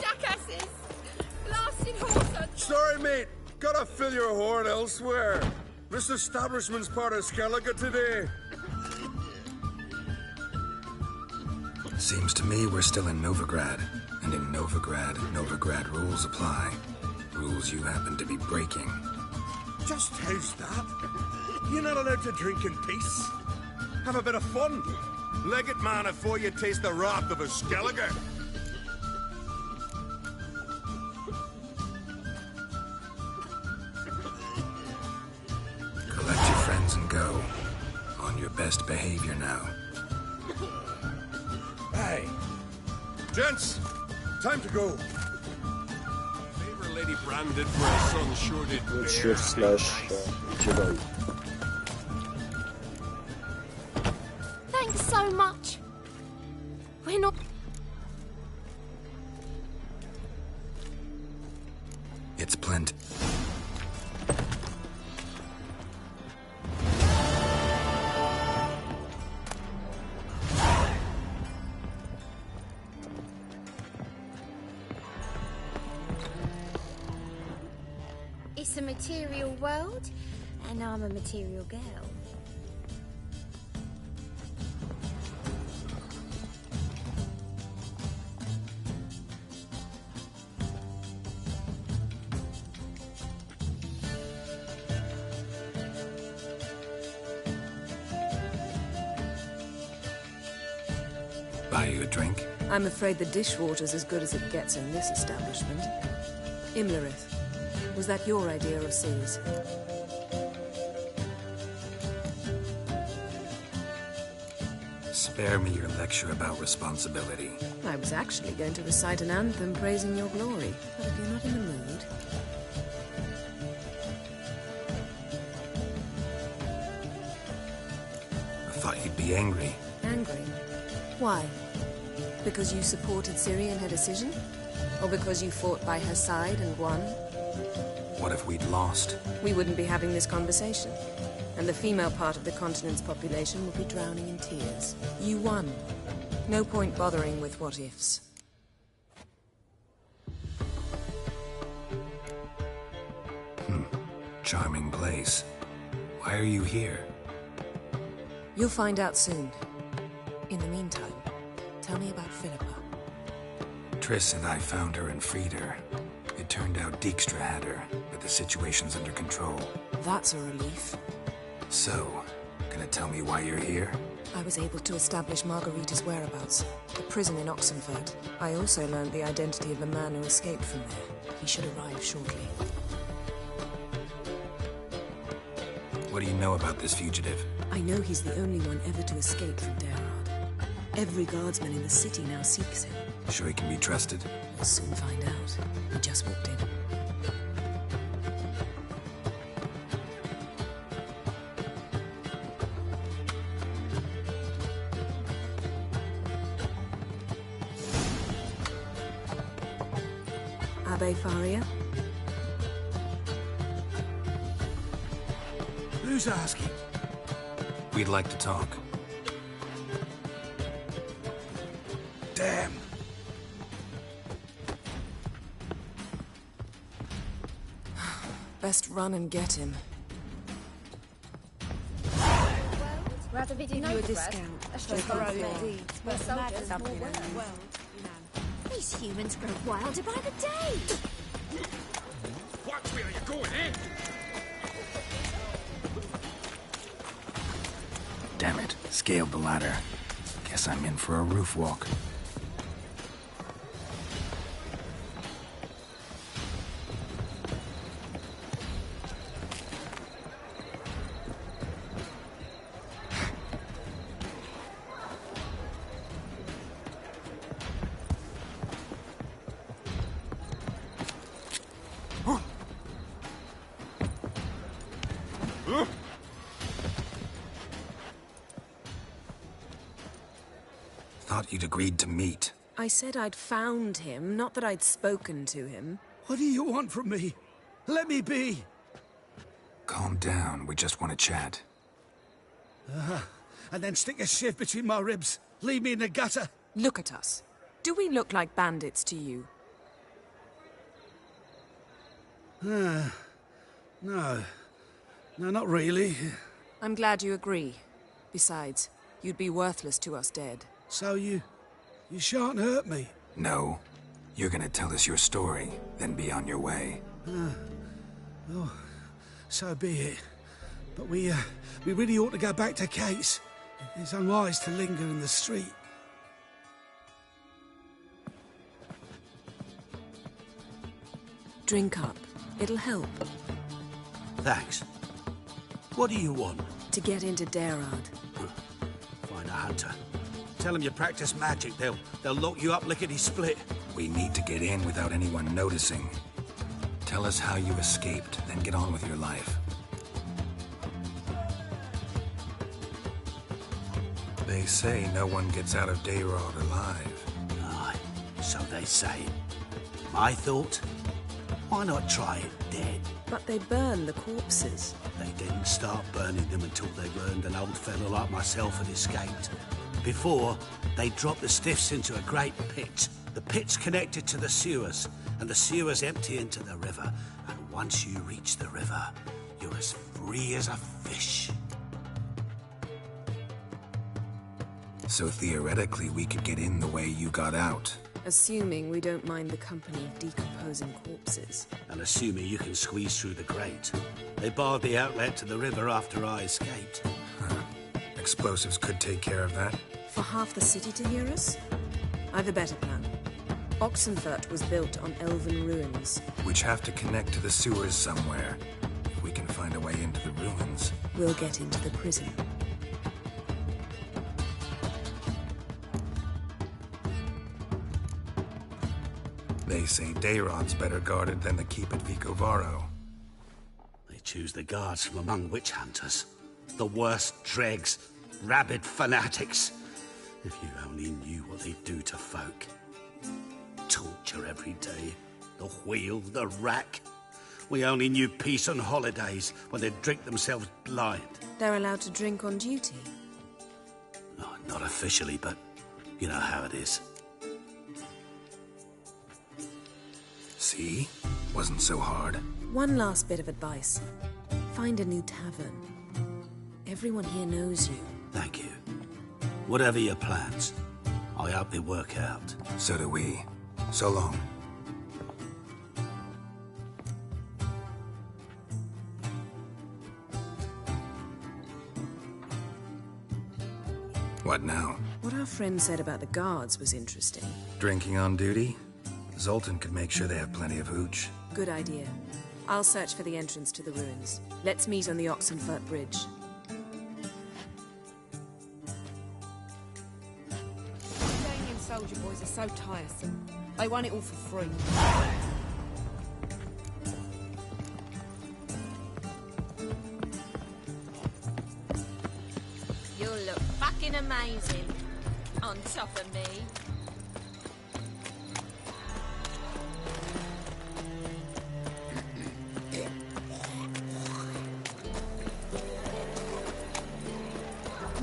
Jackasses! Blasted horses! Sorry, mate. Gotta fill your horn elsewhere. This establishment's part of Skellige today. Seems to me we're still in Novigrad. And in Novigrad, Novigrad rules apply. Rules you happen to be breaking. Just how's that? You're not allowed to drink in peace. Have a bit of fun. Leg it, man, before you taste the wrath of a Skellige. Collect your friends and go. On your best behavior now. Hey. Gents, time to go. Favor Lady Brand did for her son sure did. Shift/Jedi. Thanks so much. We're not... It's plenty. It's a material world, and I'm a material girl. Buy you a drink? I'm afraid the dishwater's as good as it gets in this establishment. Imlerith, was that your idea of seas? Spare me your lecture about responsibility. I was actually going to recite an anthem praising your glory, but if you're not in the mood... I thought you'd be angry. Angry? Why? Because you supported Ciri in her decision? Or because you fought by her side and won? What if we'd lost? We wouldn't be having this conversation. And the female part of the continent's population would be drowning in tears. You won. No point bothering with what-ifs. Charming place. Why are you here? You'll find out soon. In the meantime, tell me about Philippa. Triss and I found her and freed her. It turned out Dijkstra had her, but the situation's under control. That's a relief. So, gonna tell me why you're here? I was able to establish Margarita's whereabouts, the prison in Oxenfurt. I also learned the identity of a man who escaped from there. He should arrive shortly. What do you know about this fugitive? I know he's the only one ever to escape from Daerad. Every guardsman in the city now seeks him. Sure he can be trusted? We'll soon find out. He just walked in. Abbe Faria? Who's asking? We'd like to talk. Damn. Best run and get him. Rather be Give you a discount. Just These humans grow wilder by the day. Watch where you're going, eh? Damn it. Scaled the ladder. Guess I'm in for a roof walk. Thought you'd agreed to meet. I said I'd found him, not that I'd spoken to him. What do you want from me? Let me be. Calm down. We just want to chat. And then stick a shiv between my ribs. Leave me in the gutter. Look at us. Do we look like bandits to you? No. No, not really. I'm glad you agree. Besides, you'd be worthless to us dead. So you shan't hurt me? No. You're gonna tell us your story, then be on your way. Well, so be it. But we really ought to go back to Kate's. It's unwise to linger in the street. Drink up. It'll help. Thanks. What do you want? To get into Daerad. Find a hunter. Tell them you practice magic. They'll lock you up lickety-split. We need to get in without anyone noticing. Tell us how you escaped, then get on with your life. They say no one gets out of Daerad alive. Aye, so they say. My thought? Why not try it dead? But they burn the corpses. They didn't start burning them until they learned an old fellow like myself had escaped. Before, they dropped the stiffs into a great pit. The pit's connected to the sewers, and the sewers empty into the river. And once you reach the river, you're as free as a fish. So theoretically, we could get in the way you got out. Assuming we don't mind the company of decomposing corpses. And assuming you can squeeze through the grate. They barred the outlet to the river after I escaped. Explosives could take care of that. For half the city to hear us? I've a better plan. Oxenfurt was built on elven ruins. Which have to connect to the sewers somewhere. If we can find a way into the ruins. We'll get into the prison. They say Daerad's better guarded than the keep at Vicovaro. They choose the guards from among witch hunters. The worst dregs, rabid fanatics. If you only knew what they do to folk. Torture every day. The wheel, the rack. We only knew peace on holidays when they'd drink themselves blind. They're allowed to drink on duty? Oh, not officially, but you know how it is. See? Wasn't so hard. One last bit of advice. Find a new tavern. Everyone here knows you. Thank you. Whatever your plans, I hope they work out. So do we. So long. What now? What our friend said about the guards was interesting. Drinking on duty? Zoltan could make sure they have plenty of hooch. Good idea. I'll search for the entrance to the ruins. Let's meet on the Oxenfurt Bridge. Ukrainian soldier boys are so tiresome. They want it all for free. You'll look fucking amazing on top of me.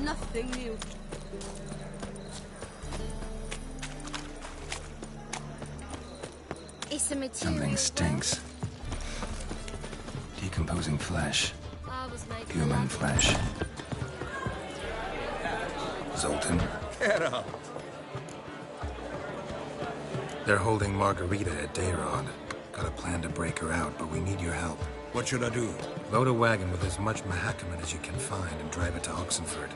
Nothing new. It's a material. Something stinks. Decomposing flesh. Human flesh. Zoltan. Get up! They're holding Margarita at Dayrod. Got a plan to break her out, but we need your help. What should I do? Load a wagon with as much Mahakaman as you can find and drive it to Oxenfurt.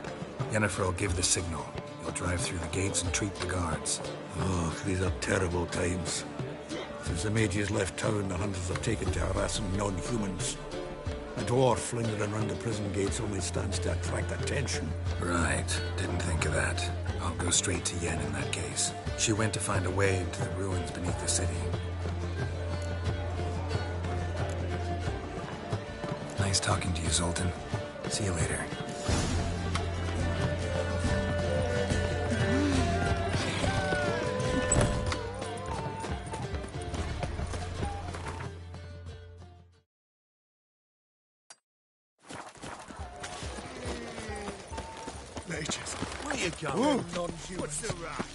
Yennefer will give the signal. You'll drive through the gates and treat the guards. Oh, these are terrible times. Since the mages left town, the hunters have taken to harassing non-humans. A dwarf lingering around the prison gates only stands to attract attention. Right. Didn't think of that. I'll go straight to Yen in that case. She went to find a way into the ruins beneath the city. Nice talking to you, Zoltan. See you later. Mages, where you going, non-humans? What's the rush?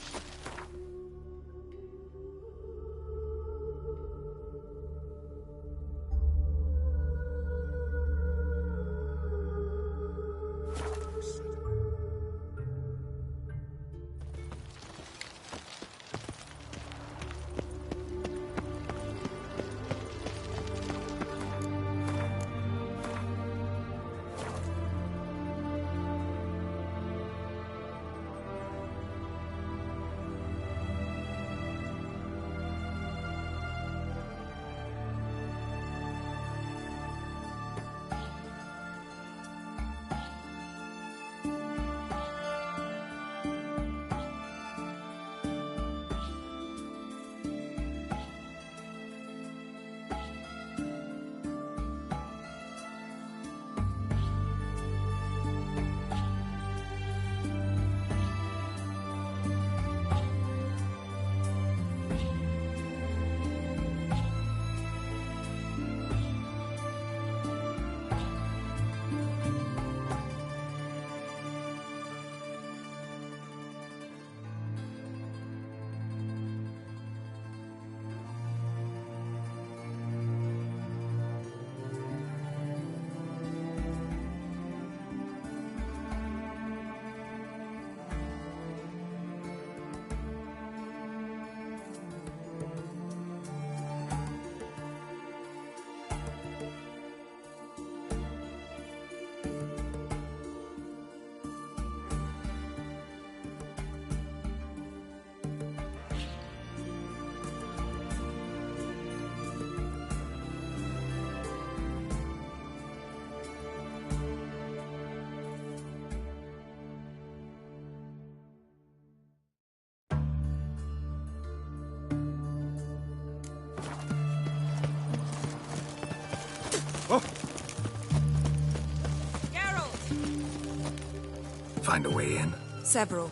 Find a way in? Several.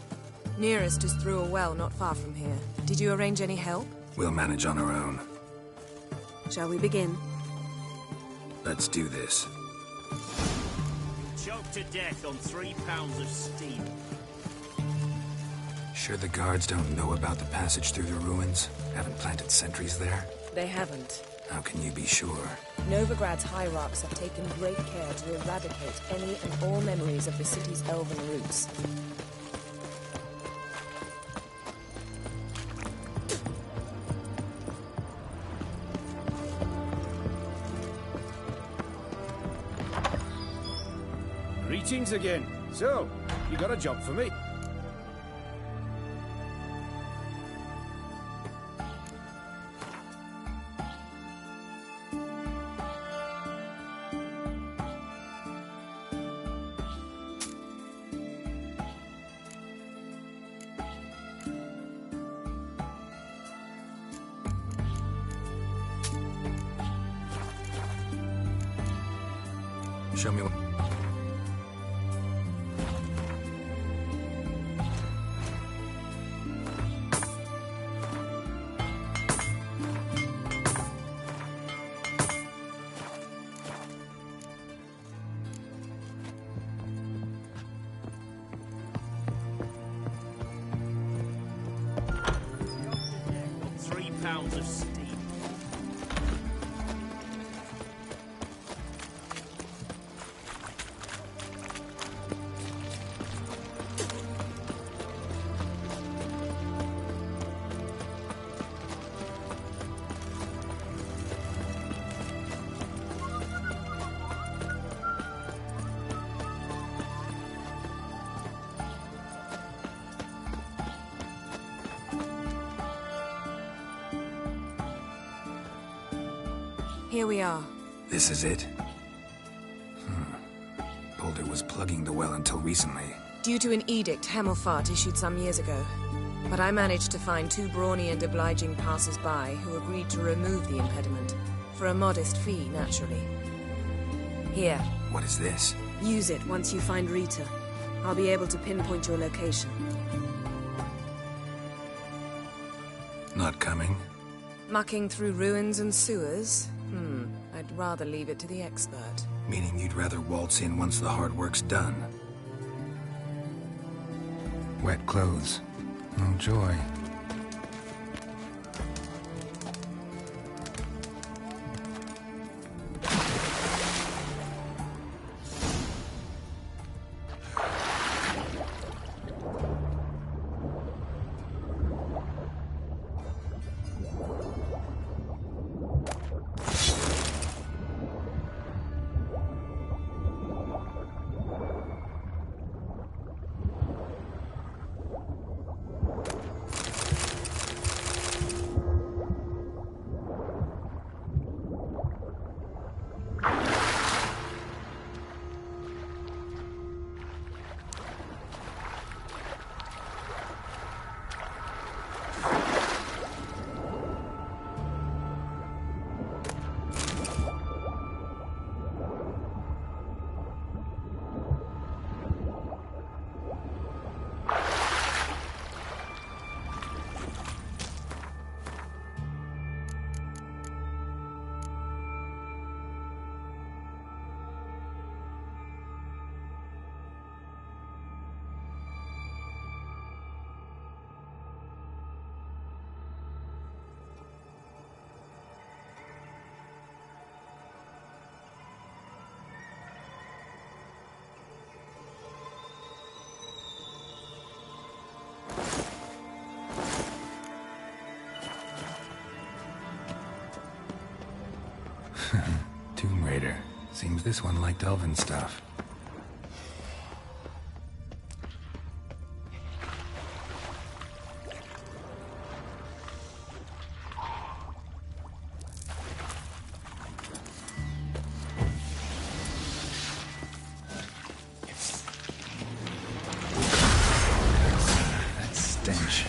Nearest is through a well not far from here. Did you arrange any help? We'll manage on our own. Shall we begin? Let's do this. Choked to death on 3 pounds of steam. Sure the guards don't know about the passage through the ruins? Haven't planted sentries there? They haven't. How can you be sure? Novigrad's hierarchs have taken great care to eradicate any and all memories of the city's elven roots. Greetings again. So, you got a job for me? Show me what... On 3 pounds of steam. Here we are. This is it? Boulder was plugging the well until recently. Due to an edict Hemelfart issued some years ago. But I managed to find 2 brawny and obliging passers-by who agreed to remove the impediment. For a modest fee, naturally. Here. What is this? Use it once you find Rita. I'll be able to pinpoint your location. Not coming? Mucking through ruins and sewers? I'd rather leave it to the expert. Meaning you'd rather waltz in once the hard work's done. Wet clothes. Oh, joy. Tomb Raider. Seems this one liked elven stuff. That stench.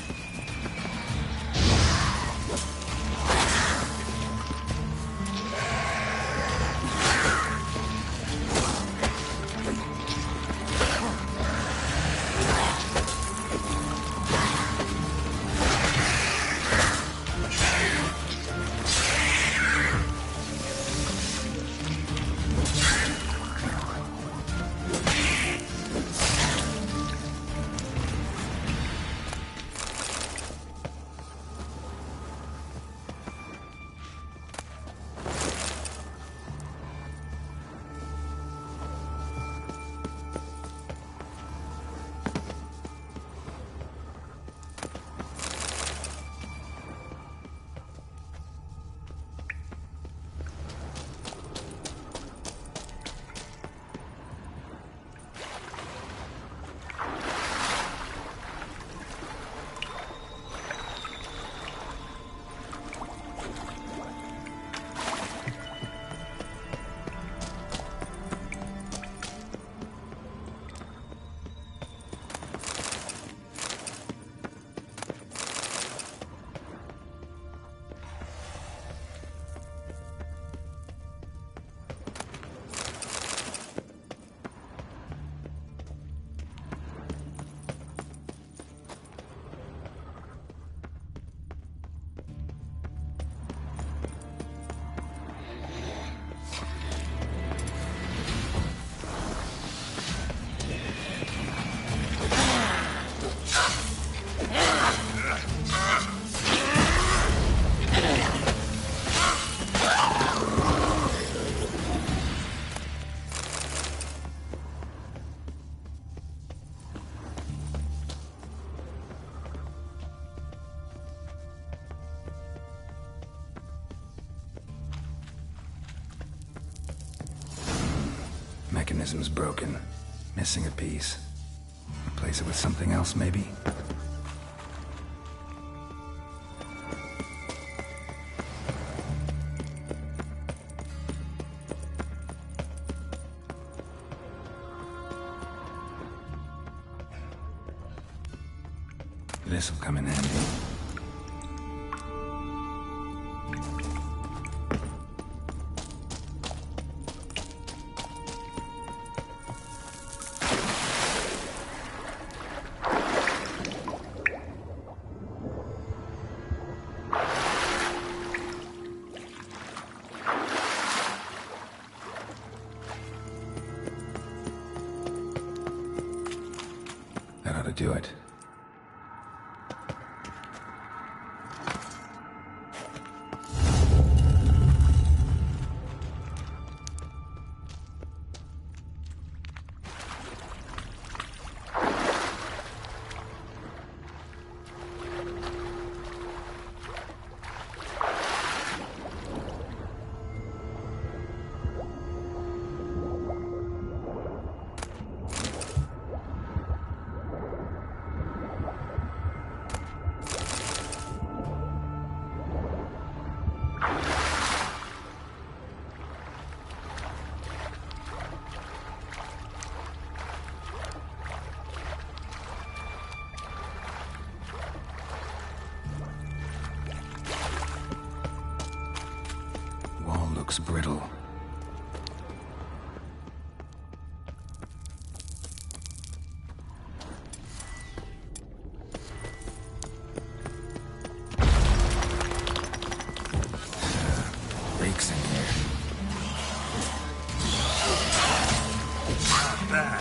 mechanism's broken. Missing a piece. Replace it with something else, maybe? This'll come in handy. That ought to do it. Looks brittle. Leaks in here. Not bad.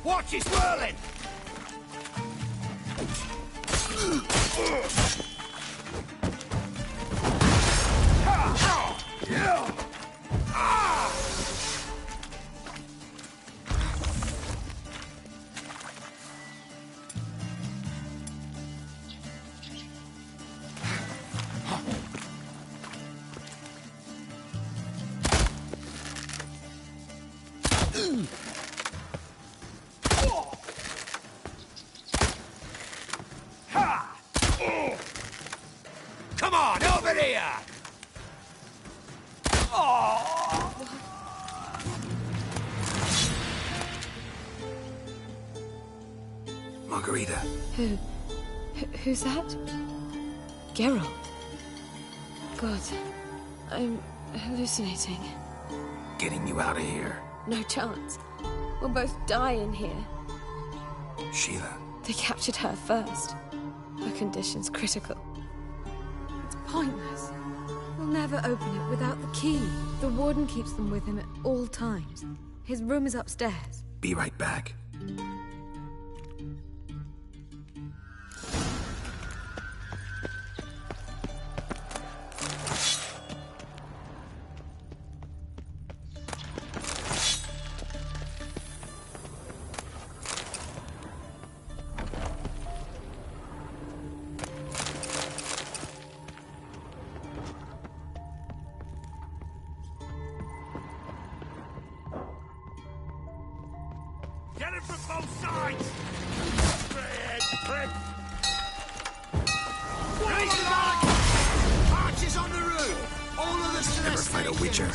Watch, he's whirling! Come on, over here! Margarita. Who's that? Geralt. God, I'm hallucinating. Getting you out of here. No chance. We'll both die in here. Sheila. They captured her first. Her condition's critical. It's pointless. We'll never open it without the key. The warden keeps them with him at all times. His room is upstairs. Be right back. Get him from both sides! Raise the barricade! Archers on the roof! All of us to their Never fight a witcher.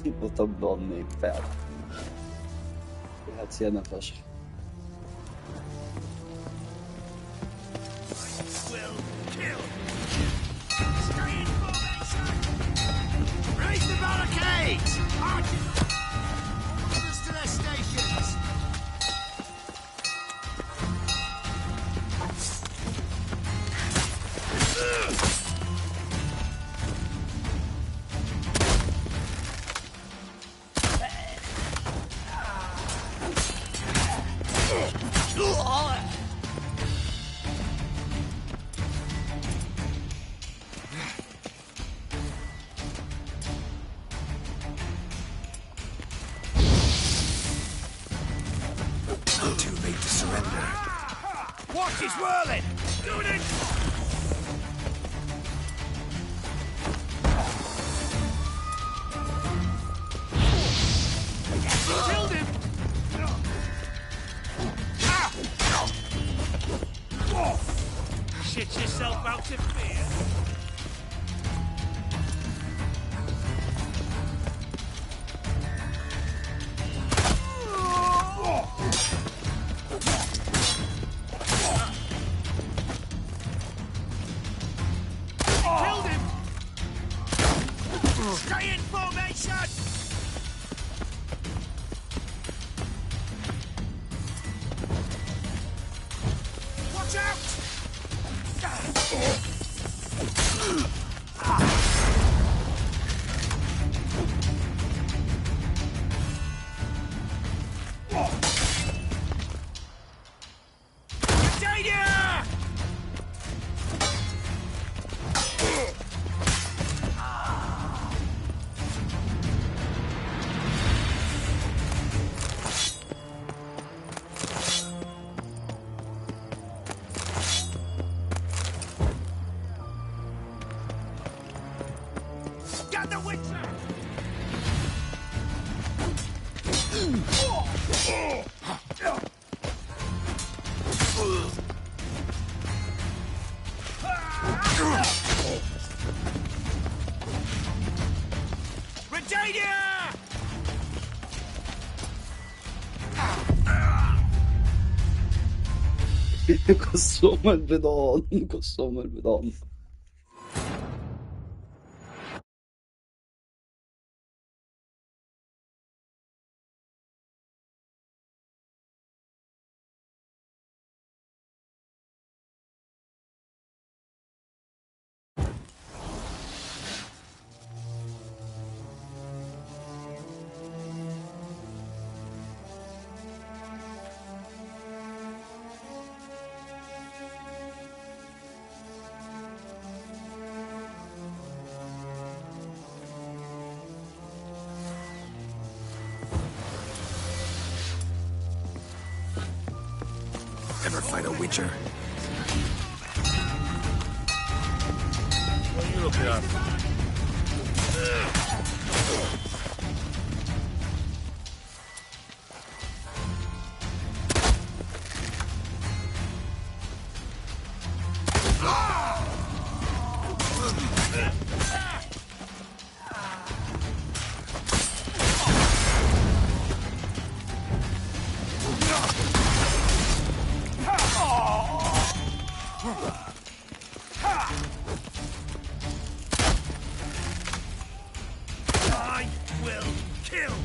Tipo, tô bom, nego, pera. Já tinha na faixa. Raise the barricades! Archers to their Too late to surrender. Watch his whirling! Do it! Killed him! Shit yourself out to fear. Killed him! Stay in formation! Watch out! Danger! Got the Witcher! Redadia! Cos'ho Melvedon, cos'ho Melvedon. Ever fight a Witcher? What are you looking at? I will kill!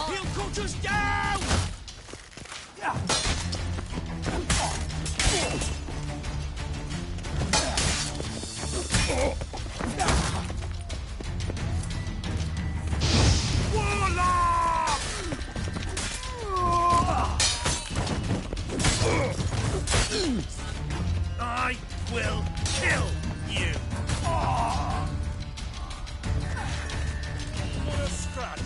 He'll cut us down! Warlock! I will kill you! What a scratch!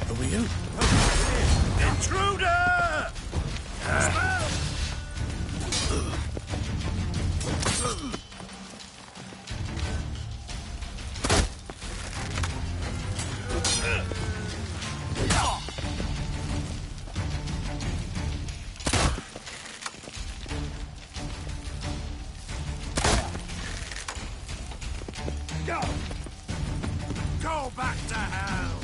Are we out? Intruder! Spell! Go! Go back to hell!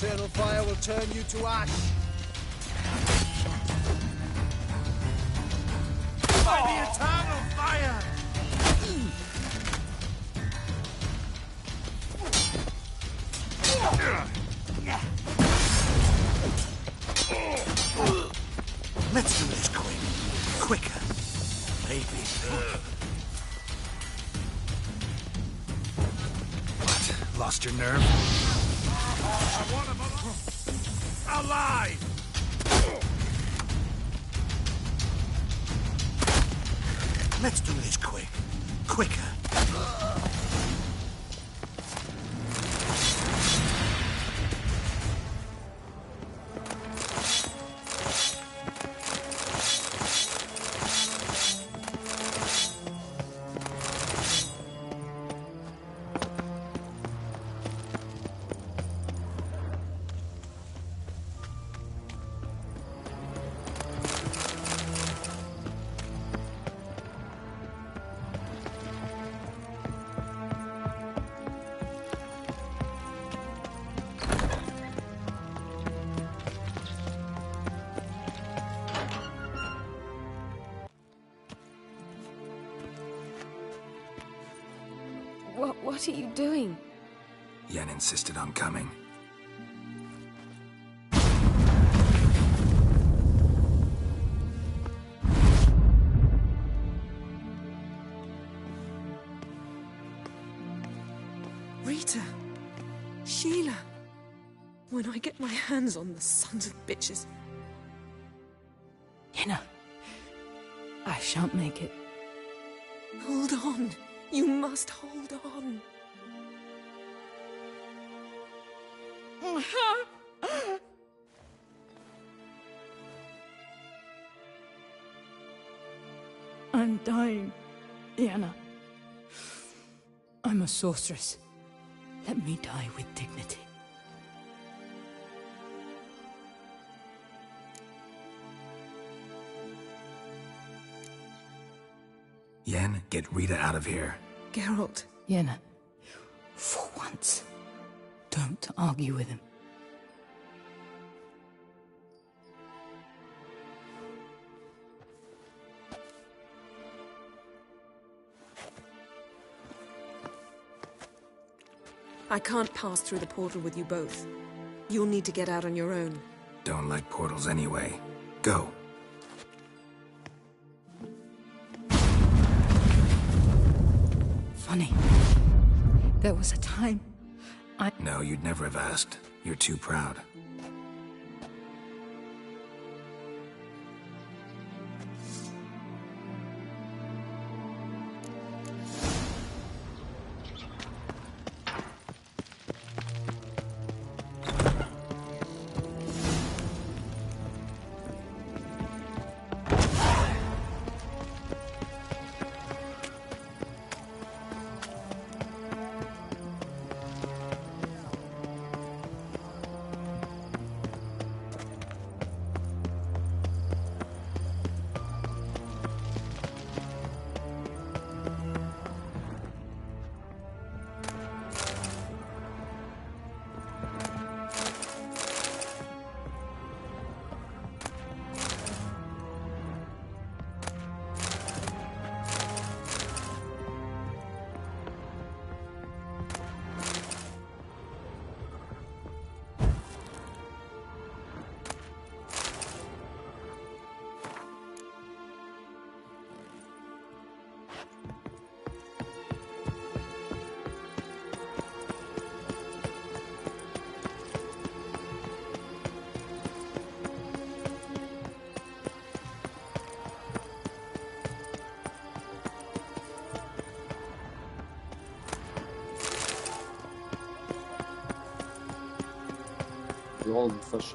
eternal fire will turn you to ash. By the eternal fire! Let's do this quicker. Maybe. What? Lost your nerve? I want him alive! Let's do this quicker. What are you doing? Yen insisted on coming. Rita! Sheila! When I get my hands on the sons of bitches... Yenna, I shan't make it. Hold on! You must hold on! I'm dying, Yenna. I'm a sorceress. Let me die with dignity. Yen, get Rita out of here. Geralt. Yenna, for once, don't argue with him. I can't pass through the portal with you both. You'll need to get out on your own. Don't like portals anyway. Go. Funny. There was a time No, you'd never have asked. You're too proud. Grande fâche.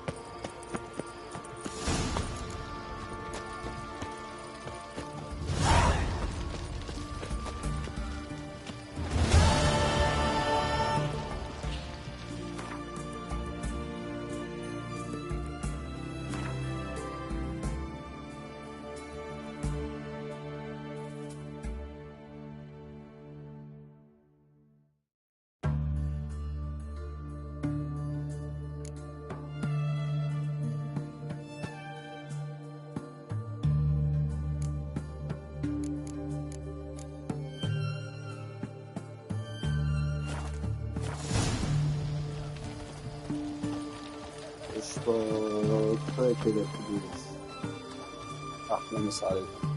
فكفاية كده يا كبير. أحلى مسا عليكم.